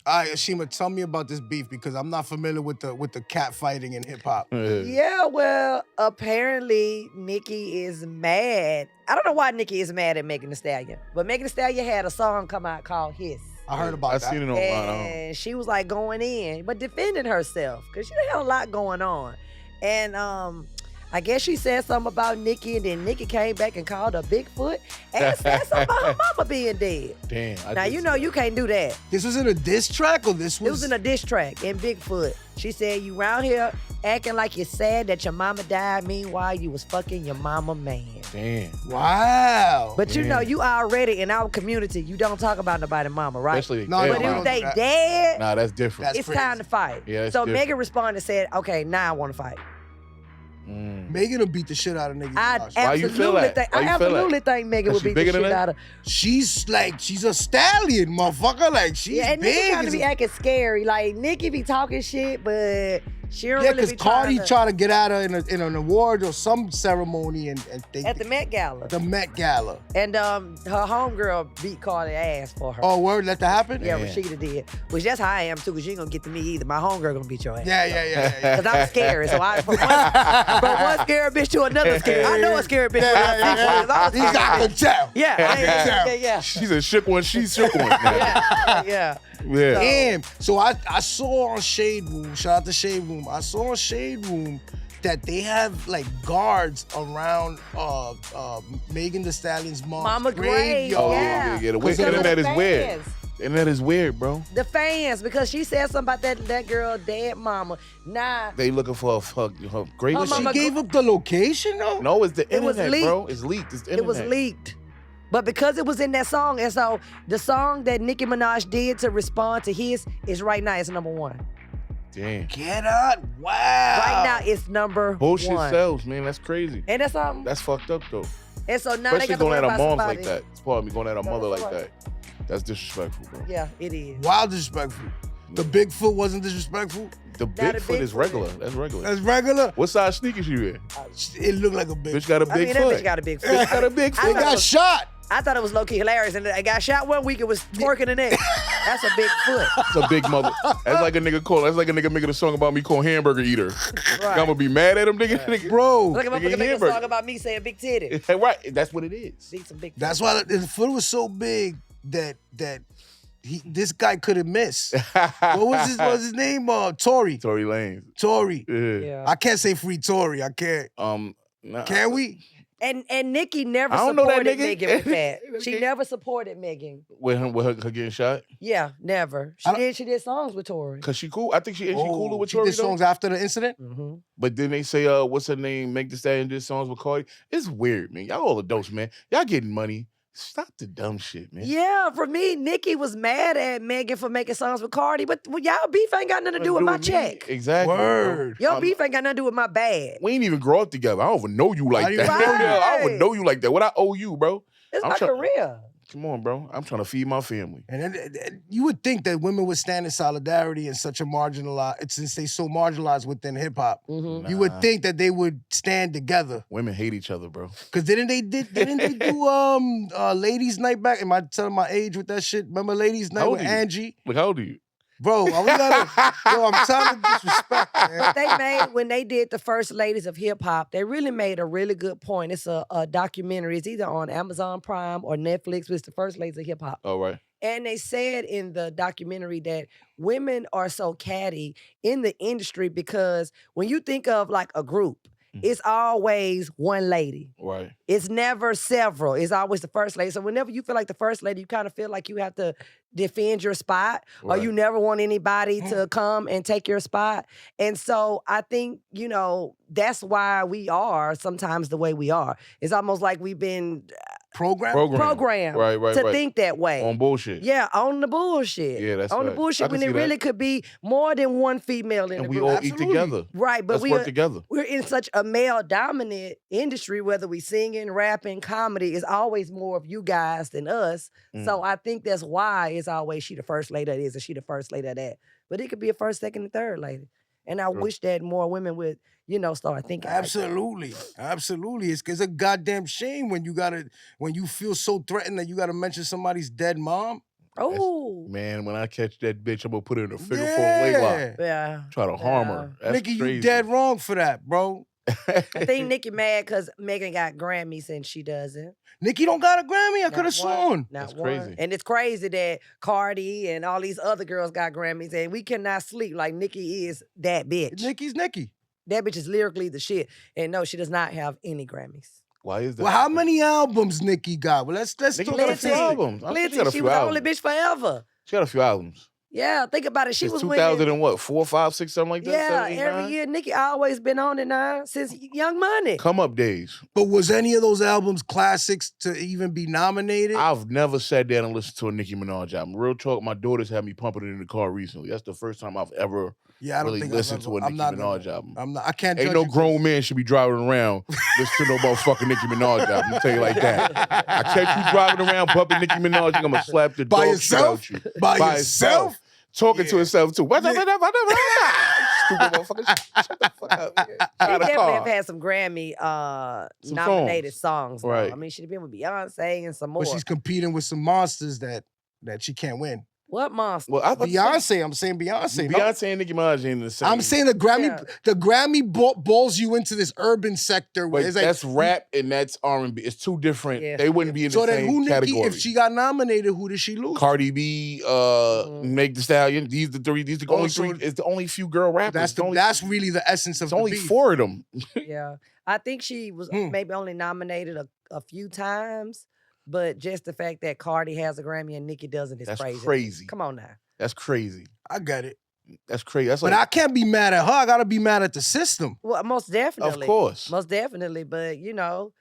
All right, Ashima, tell me about this beef because I'm not familiar with the cat fighting in hip hop. Yeah, well, apparently Nicki is mad. I don't know why Nicki is mad at Megan Thee Stallion, but Megan Thee Stallion had a song come out called Hiss. I heard about that. I seen it online. And she was like going in, but defending herself because she had a lot going on. And I guess she said something about Nicki, and then Nicki came back and called her Bigfoot and said something about her mama being dead. Damn. Now, you know you can't do that. This was in a diss track or this was? It was in a diss track in Bigfoot. She said, you round here acting like you're sad that your mama died, meanwhile you was fucking your mama man. Damn. Wow. But you know, you already in our community, you don't talk about nobody mama, right? Especially No, But no, if they that. dead, Nah, that's different. That's it's crazy. time to fight. Yeah, that's so different. Megan responded and said, okay, now I want to fight. Megan will beat the shit out of niggas. I Why you feel absolutely that? think Why I you feel absolutely that? think Megan 'Cause would she beat the bigger shit than out of. She's a stallion, motherfucker. Like she's Yeah, and big. Nicki kind as of be a- acting scary. Like Nicki be talking shit, but she don't Yeah, really because be Cardi trying tried to get at her in an award or some ceremony and they, at the Met Gala. the Met Gala. And her homegirl beat Cardi ass for her. Oh, word, let that happen? Yeah, Yeah. Rashida did. Which that's how I am too, because you ain't gonna get to me either. My homegirl gonna beat your ass. Yeah. Because I'm scared. So from one scared bitch to another scared. I know a scared bitch. You got to tell. Yeah. She's a shook one. She's shook one. Yeah. Yeah. Damn. So I saw on Shade Room, shout out to Shade Room, I saw on Shade Room that they have like guards around Megan Thee Stallion's mom's Mama Gray, graveyard. Oh, yeah. yeah. The Because of internet the is weird. fans. The internet is weird, bro. The fans, because she said something about that girl dead mama. Nah. They looking for her great Her She mama gave up the location though? No, it's the It was internet, leaked. bro. It's leaked. It's the internet. It was leaked. But because it was in that song, and so the song that Nicki Minaj did to respond to his is right now, it's number one. Damn. Get out. Wow. Right now, it's number Bullshit one. sells, man. That's crazy. And that's something. That's fucked up, though. And so now they Especially got to going worry at about our moms somebody. like that. Pardon me, going at our No, mother that's like right. that. That's disrespectful, bro. Yeah, it is. Wild disrespectful. The Bigfoot wasn't disrespectful? The Not a Bigfoot is Bigfoot. regular. That's regular. That's regular? What size sneakers you in? It looked like a big. Bitch got a I big mean, foot. that bitch got a big foot. Bitch got a big I They foot. thought got it was- shot. I thought it was low-key hilarious, and I got shot one week, it was twerking the neck. That's a big foot. That's a big mother. That's like a nigga making a song about me called hamburger eater. Right. I'm gonna be mad at him, nigga. Bro, Look at my Nigga, making a hamburger. song about me saying big titty. Right, that's what it is. See some big that's why the foot was so big that this guy couldn't miss. What was his name? Tory. Tory Lanez. Tory. Yeah. Yeah. I can't say free Tory. I can't. Nah. Can we? And Nicki never I don't know that supported nigga. Megan with that. She never supported Megan. With her getting shot? Yeah, never. She did songs with Tory. Cause she cool. I think she cooler with she Tory did though. songs after the incident? Mm-hmm. But then they say, what's her name? Meg Thee Stallion did songs with Cardi. It's weird, man. Y'all all adults, man. Y'all getting money. Stop the dumb shit, man. Yeah, for me, Nicki was mad at Megan for making songs with Cardi, but y'all beef ain't got nothing to do with my me. check. Exactly. Word. Your beef ain't got nothing to do with my bag. We ain't even grow up together. I don't even know you How like you that. know that? I don't even know you like that. What I owe you, bro? It's I'm my try- career. Come on, bro. I'm trying to feed my family. And then, you would think that women would stand in solidarity in such a marginalized, since they so marginalized within hip hop. Mm-hmm. You would think that they would stand together. Women hate each other, bro. Cause didn't they do ladies' night back? Am I telling my age with that shit? Remember ladies' night How with old are you? Angie? Look, how old are you? Bro, we gotta, yo, I'm telling you disrespect, man. When they did the First Ladies of Hip Hop, they really made a really good point. It's a documentary. It's either on Amazon Prime or Netflix, but it's the First Ladies of Hip Hop. All right. And they said in the documentary that women are so catty in the industry because when you think of like a group, it's always one lady. Right. It's never several. It's always the first lady. So whenever you feel like the first lady, you kind of feel like you have to defend your spot or you never want anybody to come and take your spot. And so I think, that's why we are sometimes the way we are. It's almost like we've been programmed Right. to think that way. On bullshit. Yeah, on the bullshit. Yeah, that's on the right. I bullshit can when see it that. really could be more than one female in And the we group. all Absolutely. eat together. Right, but Let's work together. we're in such a male-dominant industry, whether we singing, rapping, comedy, it's always more of you guys than us. So I think that's why it's always she the first lady of this and she the first lady of that. But it could be a first, second, and third lady. And I wish that more women would, start thinking like that. Absolutely. It's a goddamn shame when you feel so threatened that you gotta mention somebody's dead mom. Oh. Man, when I catch that bitch, I'm gonna put her in a figure 4 leg lock. Yeah. Try to harm her. That's Nicki, crazy. you dead wrong for that, bro. I think Nicki mad because Megan got Grammys and she doesn't. Nicki don't got a Grammy. I Not could have one. sworn. Not That's one. crazy. And it's crazy that Cardi and all these other girls got Grammys and we cannot sleep like Nicki is that bitch. Nicki's Nicki. That bitch is lyrically the shit. And no, she does not have any Grammys. Why is that? Well, how many albums Nicki got? Well, let's Nicki talk got a about few Plenty. albums. I think Plenty. she got a She few was the albums. only bitch forever. She got a few albums. Yeah, think about it. She Since was 2000 winning. and what, 4, 5, 6, something like that? Yeah, 7, 8, every 9? year Nicki always been on it now since Young Money. Come up days. But was any of those albums classics to even be nominated? I've never sat down and listened to a Nicki Minaj album. Real talk, my daughters had me pumping it in the car recently. That's the first time I've ever Yeah, I don't really think listened I've to a ever- I'm Nicki not Minaj gonna- album. I'm not. I can't. Ain't judge no you. grown man should be driving around listening to no motherfucking Nicki Minaj album. I'll tell you like that. I catch you driving around bumping Nicki Minaj, I'm gonna slap the By dog shit yourself? out you. By yourself? Talking to Yeah. himself too. Stupid Yeah. motherfucker. Shut the fuck up. She Out of definitely car. have had some Grammy Some nominated songs. though. Right. I mean, she'd have been with Beyonce and some more. But she's competing with some monsters that she can't win. What monster? Well, I Beyonce, I'm saying Beyonce. no? Beyonce and Nicki Minaj ain't the same. I'm saying the Grammy balls you into this urban sector. Where But it's like, that's rap and that's R&B. It's two different. Yeah. They wouldn't be in the so then same who Nicki? category. If she got nominated, who did she lose? Cardi B, Meg Thee Stallion. These the three. These the only Also- three. It's the only few girl rappers. That's really the essence of It's the only beef. 4 of them. Yeah. I think she was Hmm. maybe only nominated a few times, but just the fact that Cardi has a Grammy and Nicki doesn't is That's crazy. crazy. Come on now. That's crazy. I get it. That's crazy. That's But like, I can't be mad at her. I gotta be mad at the system. Well, most definitely. of course. Most definitely. But you know,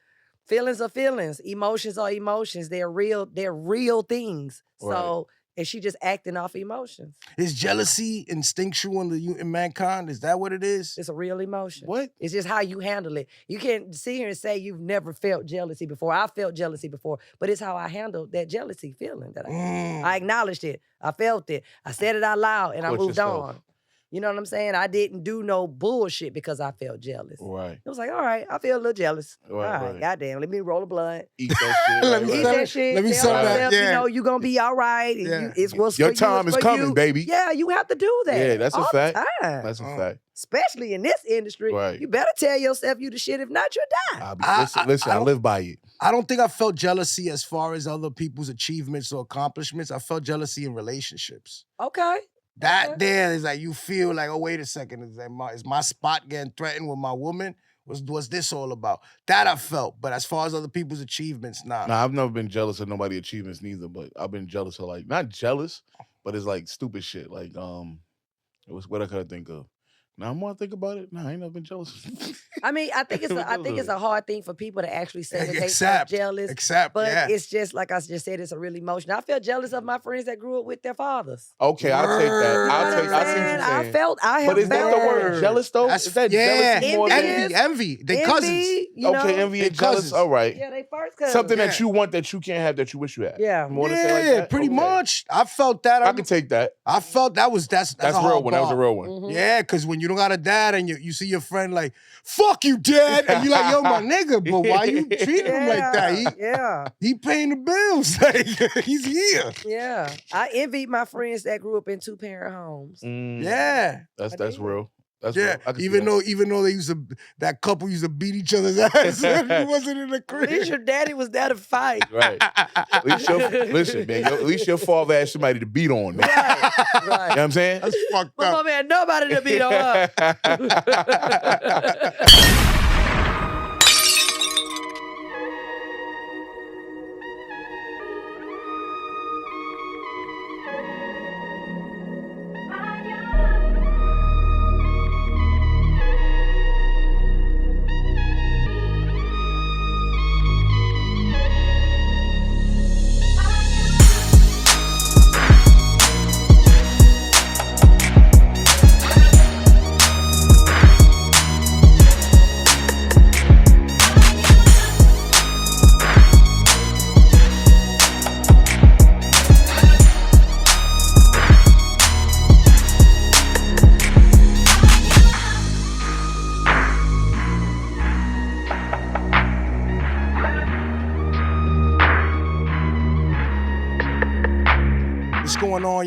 feelings are feelings. Emotions are emotions. They're real things. Right. So and she just acting off emotions. Is jealousy instinctual in mankind? Is that what it is? It's a real emotion. What? It's just how you handle it. You can't sit here and say you've never felt jealousy before. I felt jealousy before, but it's how I handled that jealousy feeling that I had. I acknowledged it. I felt it. I said it out loud and I Coach moved yourself. on. You know what I'm saying? I didn't do no bullshit because I felt jealous. Right. It was like, all right, I feel a little jealous. Right, all right, right. goddamn, let me roll a blunt. Eat that shit. Let me right, Eat settle- right. that shit. let me tell settle that, yourself, yeah. you know, you're gonna be all right. And Yeah. it's what's Your for you, time it's is for coming, you. baby. Yeah, you have to do that. Yeah, that's a all fact. the time. That's a fact. Especially in this industry. Right. You better tell yourself you the shit. If not, you'll die. Listen, I don't- live by it. I don't think I felt jealousy as far as other people's achievements or accomplishments. I felt jealousy in relationships. Okay. That Okay. there is like you feel like, oh, wait a second, is my spot getting threatened with my woman? What's this all about? That I felt. But as far as other people's achievements, nah. Nah, I've never been jealous of nobody's achievements neither, but I've been jealous of like not jealous, but it's like stupid shit. Like it was what I could think of. Now I'm gonna think about it. Nah, I ain't never been jealous. I mean, I think it's a hard thing for people to actually say that they felt Accept. jealous. Except, But yeah. it's just like I just said, it's a real emotion. I felt jealous of my friends that grew up with their fathers. Okay, I'll take that. Word. I'll You know take. what I see what you're I'm saying. I have But is that felt the word Word. jealous though? That's- Is that yeah. jealousy more than Envy. Envy. They cousins. Envy, you know? okay, envy They and jealous? cousins. All right. Yeah, they first cousins. Something Yeah. that you want that you can't have that you wish you had. Yeah. You wanna say like Yeah, that? pretty Okay. much. I felt that. I can take that. I felt that's That's a a real hard one. That was a bar. real one. Mhm. Yeah, because when you don't got a dad and you see your friend like, fuck you, dad, and you like, yo, my nigga, but why you treating him like that? Yeah. He paying the bills. Like, he's here. Yeah. I envied my friends that grew up in 2-parent homes. Yeah. That's I that's did. real. That's Yeah. real. I can see Even that. though that couple used to beat each other's ass if he wasn't in the At least crib. your daddy was there to fight. Right. At least listen, man. At least your father had somebody to beat on, man. Right. You know what I'm saying? That's fucked But my up. man, nobody to beat on her.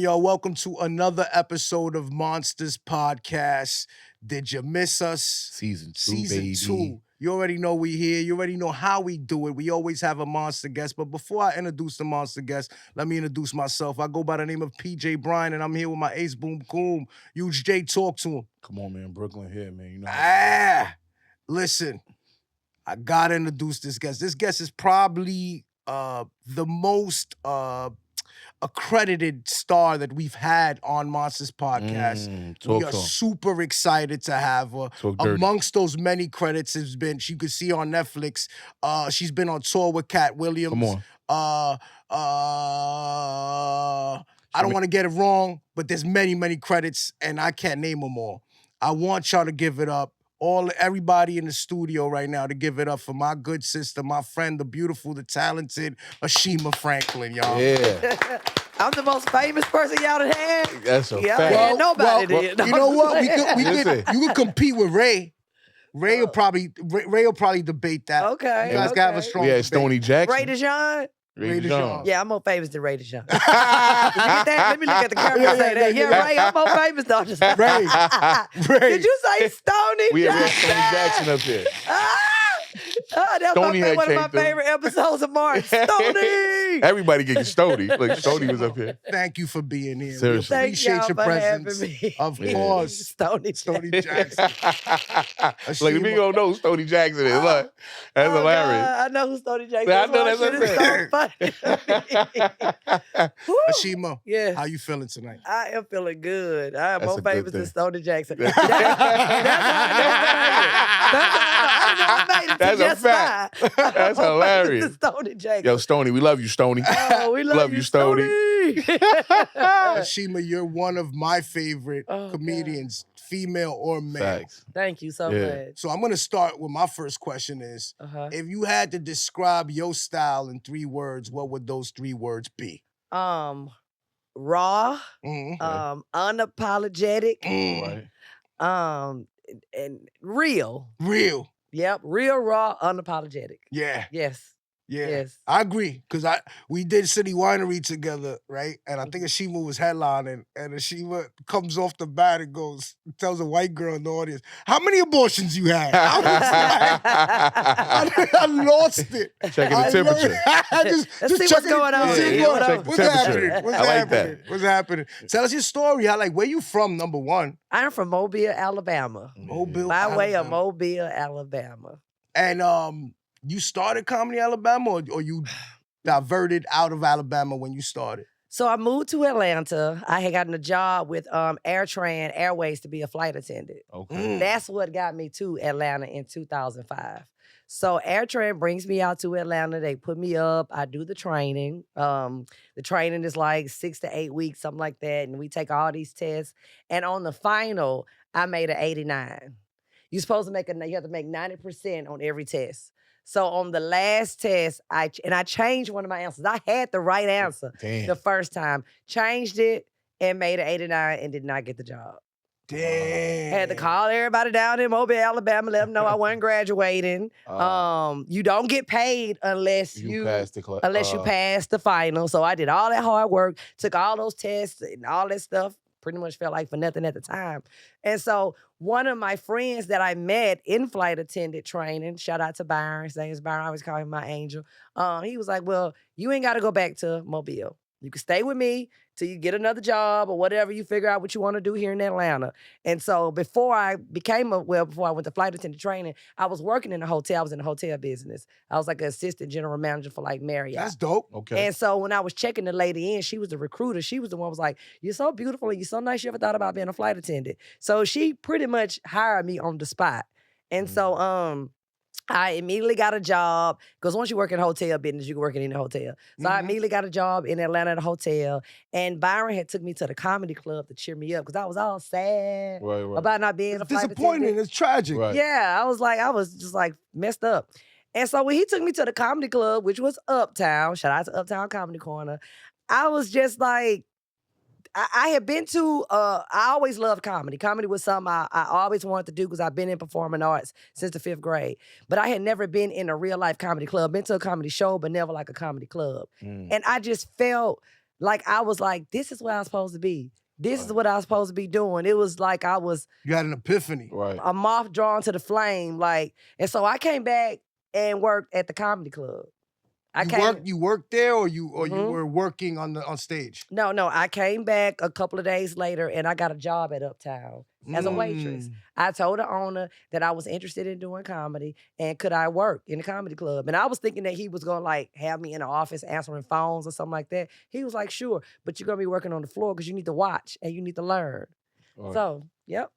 y'all. Welcome to another episode of Monsterz Podcast. Did you miss us? Season 2, Season baby. 2. You already know we here. You already know how we do it. We always have a monster guest. But before I introduce the monster guest, let me introduce myself. I go by the name of PJ Bryan, and I'm here with my ace boom coom. Huge Jay, talk to him. Come on, man. Brooklyn here, man. You know. Listen, I gotta introduce this guest. This guest is probably the most accredited star that we've had on Monsterz Podcast. We are super excited to have her. Amongst those many credits has been, you could see on Netflix, she's been on tour with Katt Williams. Come on. I don't want to get it wrong, but there's many credits, and I can't name them all. I want y'all to give it up. Everybody in the studio right now to give it up for my good sister, my friend, the beautiful, the talented Ashima Franklin, y'all. Yeah. I'm the most famous person y'all done had. That's a fact. Yeah, nobody did. You know what? You could compete with Ray. Ray will probably debate that. Okay. You guys can have a strong debate. Stoney Jackson. Ray DeJean? Ray DeJean. Yeah, I'm more famous than Ray DeJean. Let me look at the camera and say that. Yeah, Ray, I'm more famous though. Ray. Did you say Stoney We have Jackson? Stoney Jackson up here. That's Stoney had one of my came through. favorite episodes of March. Stoney! Everybody getting Stoney. Like, Stoney was up here. Thank you for being here. Seriously. We appreciate Thank y'all your for presence. having me. Of course. Stoney Jackson. Like, if you don't know who Stoney Jackson is, look, that's hilarious. God, I know who Stoney Jackson is. I know That's so funny. Ashima, Yes. how you feeling tonight? I am feeling good. I am That's more a good famous than thing. Stoney Jackson. That's That's a fact. That's hilarious. Stoney Jackson. Yo, Stoney, we love you, Stoney. Oh, we love you, Stoney. Ashima, you're one of my favorite comedians, female or male. Facts. Thank you so much. So I'm gonna start with my first question is, if you had to describe your style in 3 words, what would those 3 words be? Raw, unapologetic, Right. and real. Real. Yep, real, raw, unapologetic. Yeah. Yes. Yeah. Yes. I agree. Cause we did City Winery together, right? And I think Ashima was headlining, and Ashima comes off the bat and tells a white girl in the audience, "How many abortions you had?" I was like, I lost it. Checking the temperature. Let's see what's going on. What's happening? I like that. What's happening? Tell us your story. Where you from, number one? I'm from Mobile, Alabama. Mobile, By way of Alabama. Mobile, Alabama. And you started Comedy Alabama, or you diverted out of Alabama when you started? So I moved to Atlanta. I had gotten a job with AirTran Airways to be a flight attendant. Okay. That's what got me to Atlanta in 2005. So AirTran brings me out to Atlanta. They put me up. I do the training. The training is like 6 to 8 weeks, something like that. And we take all these tests. And on the final, I made an 89. You're supposed to you have to make 90% on every test. So on the last test, I changed one of my answers. I had the right answer the first time. Changed it and made an 89 and did not get the job. Damn. Had to call everybody down in Mobile, Alabama, let them know I wasn't graduating. You don't get paid unless you pass the class. Unless you pass the final. So I did all that hard work, took all those tests and all that stuff. Pretty much felt like for nothing at the time. And so one of my friends that I met in flight attendant training, shout out to Byron, his name is Byron, I always call him my angel. He was like, well, you ain't got to go back to Mobile. You can stay with me till you get another job or whatever, you figure out what you want to do here in Atlanta. And so before I went to flight attendant training, I was working in a hotel. I was in the hotel business. I was like an assistant general manager for like Marriott. That's dope. Okay. And so when I was checking the lady in, she was the recruiter. She was the one who was like, you're so beautiful and you're so nice. You ever thought about being a flight attendant? So she pretty much hired me on the spot. And so I immediately got a job because once you work in hotel business, you can work in any hotel. So I immediately got a job in Atlanta at a hotel. And Byron had took me to the comedy club to cheer me up because I was all sad about not being a flight disappointing. attendant. It's tragic. Right. Yeah, I was just like messed up. And so when he took me to the comedy club, which was Uptown, shout out to Uptown Comedy Corner, I was just like, I had been to, I always loved comedy. Comedy was something I always wanted to do because I've been in performing arts since the 5th grade. But I had never been in a real life comedy club, been to a comedy show, but never like a comedy club. And I just felt Like I was like, this is where I'm supposed to be. This is what I was supposed to be doing. It was like I was You had an epiphany. Right. a moth drawn to the flame. Like, and so I came back and worked at the comedy club. You worked there, or you Mhm. were working on stage? No, I came back a couple of days later and I got a job at Uptown as a waitress. Mm. I told the owner that I was interested in doing comedy and could I work in the comedy club. And I was thinking that he was gonna like have me in the office answering phones or something like that. He was like, sure, but you're gonna be working on the floor because you need to watch and you need to learn. Right. So, yep.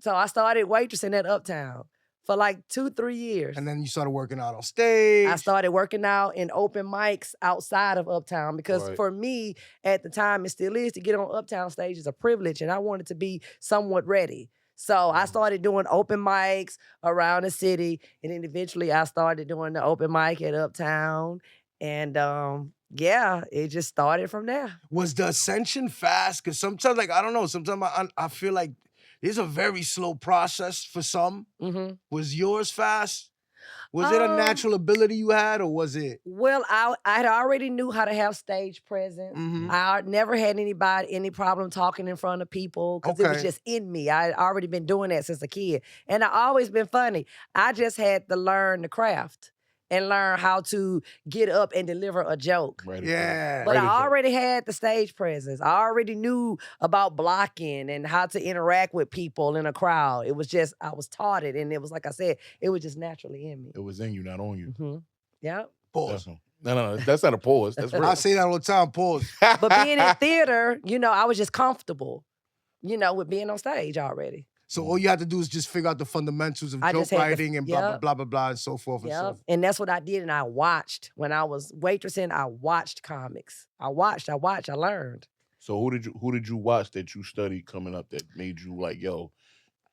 So I started waitressing at Uptown for like 2-3 years. And then you started working out on stage. I started working out in open mics outside of Uptown because Right. for me at the time, it still is, to get on Uptown stage is a privilege and I wanted to be somewhat ready. So I started doing open mics around the city and then eventually I started doing the open mic at Uptown and yeah, it just started from there. Was the ascension fast? Because sometimes, like, I don't know, sometimes I feel like it's a very slow process for some. Mm-hmm. Was yours fast? Was it a Um, natural ability you had, or was it? Well, I had already knew how to have stage presence. Mhm. I never had any problem talking in front of people because it was Okay. just in me. I had already been doing that since a kid. And I always been funny. I just had to learn the craft and learn how to get up and deliver a joke. Right. Yeah. But Right, I already had the stage presence. I already knew about blocking and how to interact with people in a crowd. It was just, I was taught it. And it was, like I said, it was just naturally in me. It was in you, not on you. Mm-hmm. Yeah. Pause. No, that's not a pause. That's I real. say that all the time. Pause. But being in theater, I was just comfortable, with being on stage already. So all you had to do is just figure out the fundamentals of I joke just had to- writing and blah, blah, yep. blah, blah, blah, and so forth and so Yeah. forth. And that's what I did. And I watched. When I was waitressing, I watched comics. I learned. So who did you watch that you studied coming up that made you like, yo,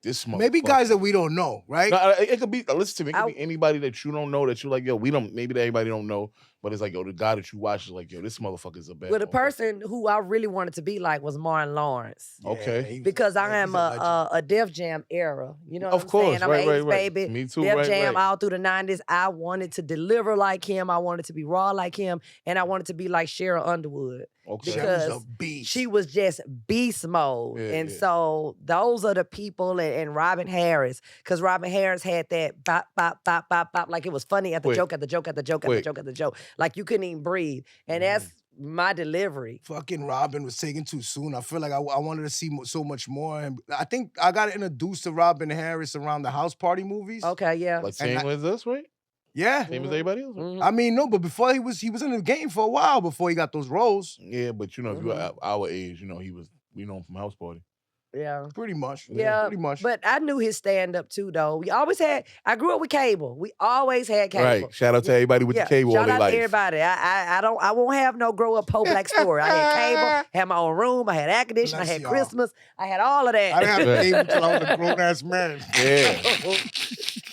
this Maybe guys that we don't know, right? No, it could be. Listen to me. It could I- be anybody that you don't know that you're like, yo, we don't. Maybe that everybody don't know, but it's like, yo, the guy that you watch is like, yo, this motherfucker's a bad. Well, the motherfucker. person who I really wanted to be like was Martin Lawrence. Okay. he was- Because I yeah, am he's legend. a Def Jam era. You know what Of I'm course, saying? I'm right, an 80s right. baby. Me too, Def right, Jam right. all through the 90s. I wanted to deliver like him. I wanted to be raw like him. And I wanted to be like Cheryl Underwood. Okay. She because was a beast. She was just beast mode. Yeah, and yeah. so those are the people, and Robin Harris, because Robin Harris had that bop, bop, bop, bop, bop, like it was funny at the Quick. joke, at the joke, at the joke, at the Quick. joke, at the joke. Like you couldn't even breathe. And that's my delivery. Fucking Robin was taken too soon. I feel like I wanted to see so much more. And I think I got introduced to Robin Harris around the house party movies. Okay, yeah. Like And same as us, right? Yeah. Same as everybody else. Mhm. I mean, no, but before he was in the game for a while before he got those roles. Yeah, but if you're our age, he was. We know him from House Party. Yeah. Pretty much. Yeah, Pretty much. But I knew his stand up too, though. I grew up with cable. We always had cable. Right. Shout out to everybody with the cable all Shout their out life. to everybody. I won't have no grow up poor black story. I had cable, had my own room, I had air conditioning, I Bless had y'all. Christmas, I had all of that. I didn't have to cable until I was a grown ass man. Yeah.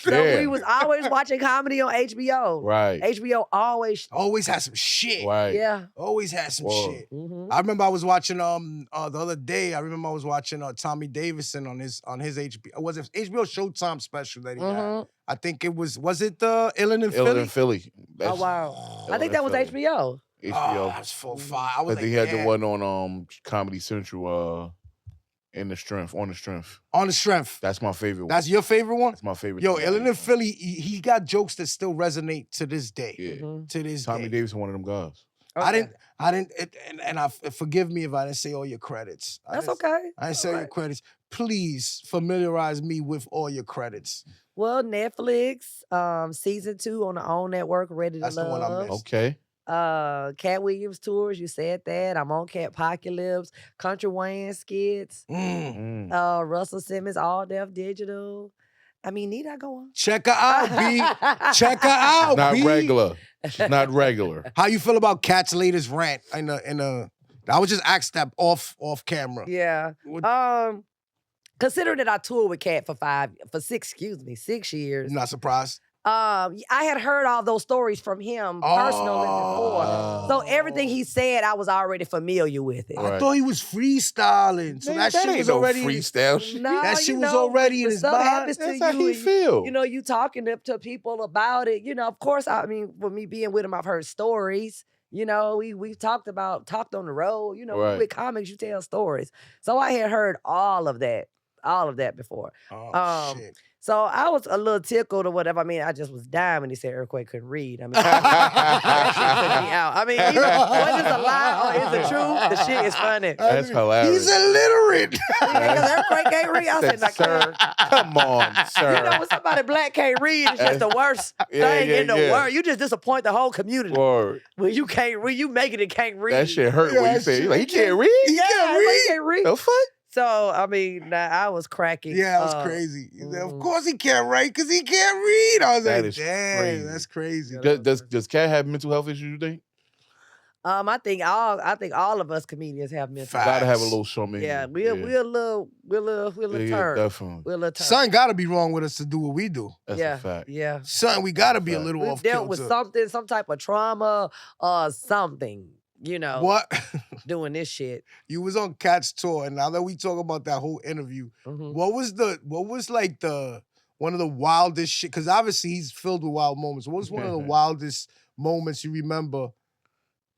So we was always watching comedy on HBO. Right. HBO always. Always had some shit. Right. Yeah. Always had some Whoa. shit. Mhm. I remember I was watching the other day. I remember I was watching Tommy Davidson on his HBO. Was it HBO Showtime special that he had? Mhm. I think it was the Illin and Ill Philly? in Philly. Oh wow. I think that was HBO. Oh, HBO. that's 4-5. I was But like, he had the yeah. one on Comedy Central. On the strength. On the strength. That's my favorite one. That's your favorite one? That's my favorite. Yo, Tommy Illin and Davidson. Philly, he got jokes that still resonate to this day. Yeah. Mhm. To this Tommy day. Davidson, one of them guys. Okay. I didn't, forgive me if I didn't say all your credits. That's okay. I didn't say all your Alright. credits. Please familiarize me with all your credits. Well, Netflix, season 2 on the OWN network, Ready to That's the Love. one I missed. Okay. Katt Williams tours, you said that. I'm on Cat Apocalypse, Country Wayne skits, Mm. Russell Simmons, All Deaf Digital. I mean, need I go on? Check her out, B. Check her out, Not B. regular. She's not regular. How you feel about Katt's latest rant in a I was just asked that off camera. Yeah. What- Considering that I toured with Cat for 6 years. I'm not surprised. I had heard all those stories from him personally before. So everything he said, I was already familiar with it. Right. I thought he was freestyling. So Man, that shit ain't was no already freestyle shit. No, That shit you was know, already in when his stuff mind. happens to That's how you, he feel. you know, you talking to people about it. You know, of course, I mean, with me being with him, I've heard stories. You know, we talked on the road. You know, Right. with comics, you tell stories. So I had heard all of that before. Oh, shit. So I was a little tickled or whatever. I mean, I just was dying when he said Earthquake couldn't read. I mean, that shit took me out. I mean, whether it's a lie or it's the truth, the shit is funny. That's hilarious. He's illiterate. Because Earthquake can't read. I said, Sir, come on, sir. you know, when somebody black can't read, it's just the worst thing in the world. You just disappoint the whole community. Word. When you can't read, you make it and can't read. That shit hurt when you say, like, he can't read? He can't Can't read. The fuck? So, I mean, I was cracking. Yeah, that was crazy. Of course he can't write because he can't read. I was That like, is damn, crazy. that's crazy. Does Katt have mental health issues, you think? I think all of us comedians have mental. Facts. Gotta have a little showman. Yeah, we're a little turn. Definitely. We're a little turn. Something got to be wrong with us to do what we do. That's yeah, a fact. yeah. Something, we got to be a Fact. little We've off dealt with kilter. something, some type of trauma or something. You know, What? doing this shit. You was on Katt's tour, and now that we talk about that whole interview, Mhm. what was like one of the wildest shit? Because obviously he's filled with wild moments. What was one of the wildest moments you remember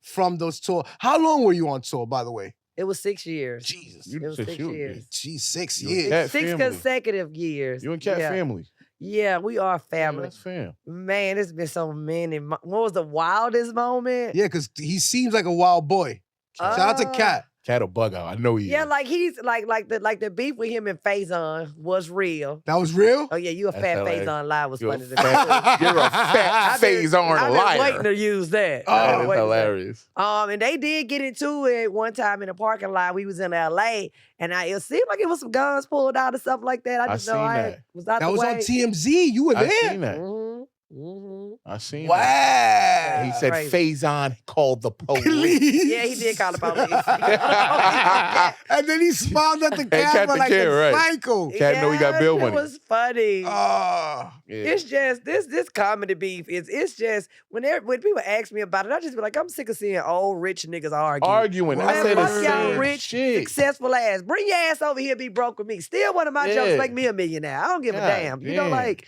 from those tours? How long were you on tour, by the way? It was 6 years. Jesus. It was 6 years. Geez, 6 You and years. Katt Six family. consecutive years. You and Katt yeah. family. Yeah, we are family. That's fam. Man, it's been so many. What was the wildest moment? Yeah, because he seems like a wild boy. Shout out to Katt. Katt a bug out. I know he Yeah, is. like he's like the beef with him and Faison was real. That was real? Oh yeah, you a That's fat hilarious. Faison lie was You're funny a to me. fat, you're a fat I've been- phase on a I've been waiting liar. to use that. Oh, I've That been is waiting to say- hilarious. And they did get into it one time in the parking lot. We was in LA, and it seemed like it was some guns pulled out or something like that. I just know seen I that. was out That the was way. on TMZ. You were I there. seen that. Mm-hmm. I seen Wow. that. He said Crazy. Faison called the police. Please. Yeah, he did call the police. He called the police. And then he smiled at the Katt camera the like kid, a right. psycho. Katt know he got bill money. It was funny. Oh. Yeah. It's just this comedy beef. It's just when people ask me about it, I just be like, I'm sick of seeing old rich niggas argue. Arguing. I Man, said the fuck y'all same rich, shit. successful ass. Bring your ass over here, be broke with me. Steal one of my jokes, Yeah. make me a millionaire. I don't give a God damn. You know, damn. like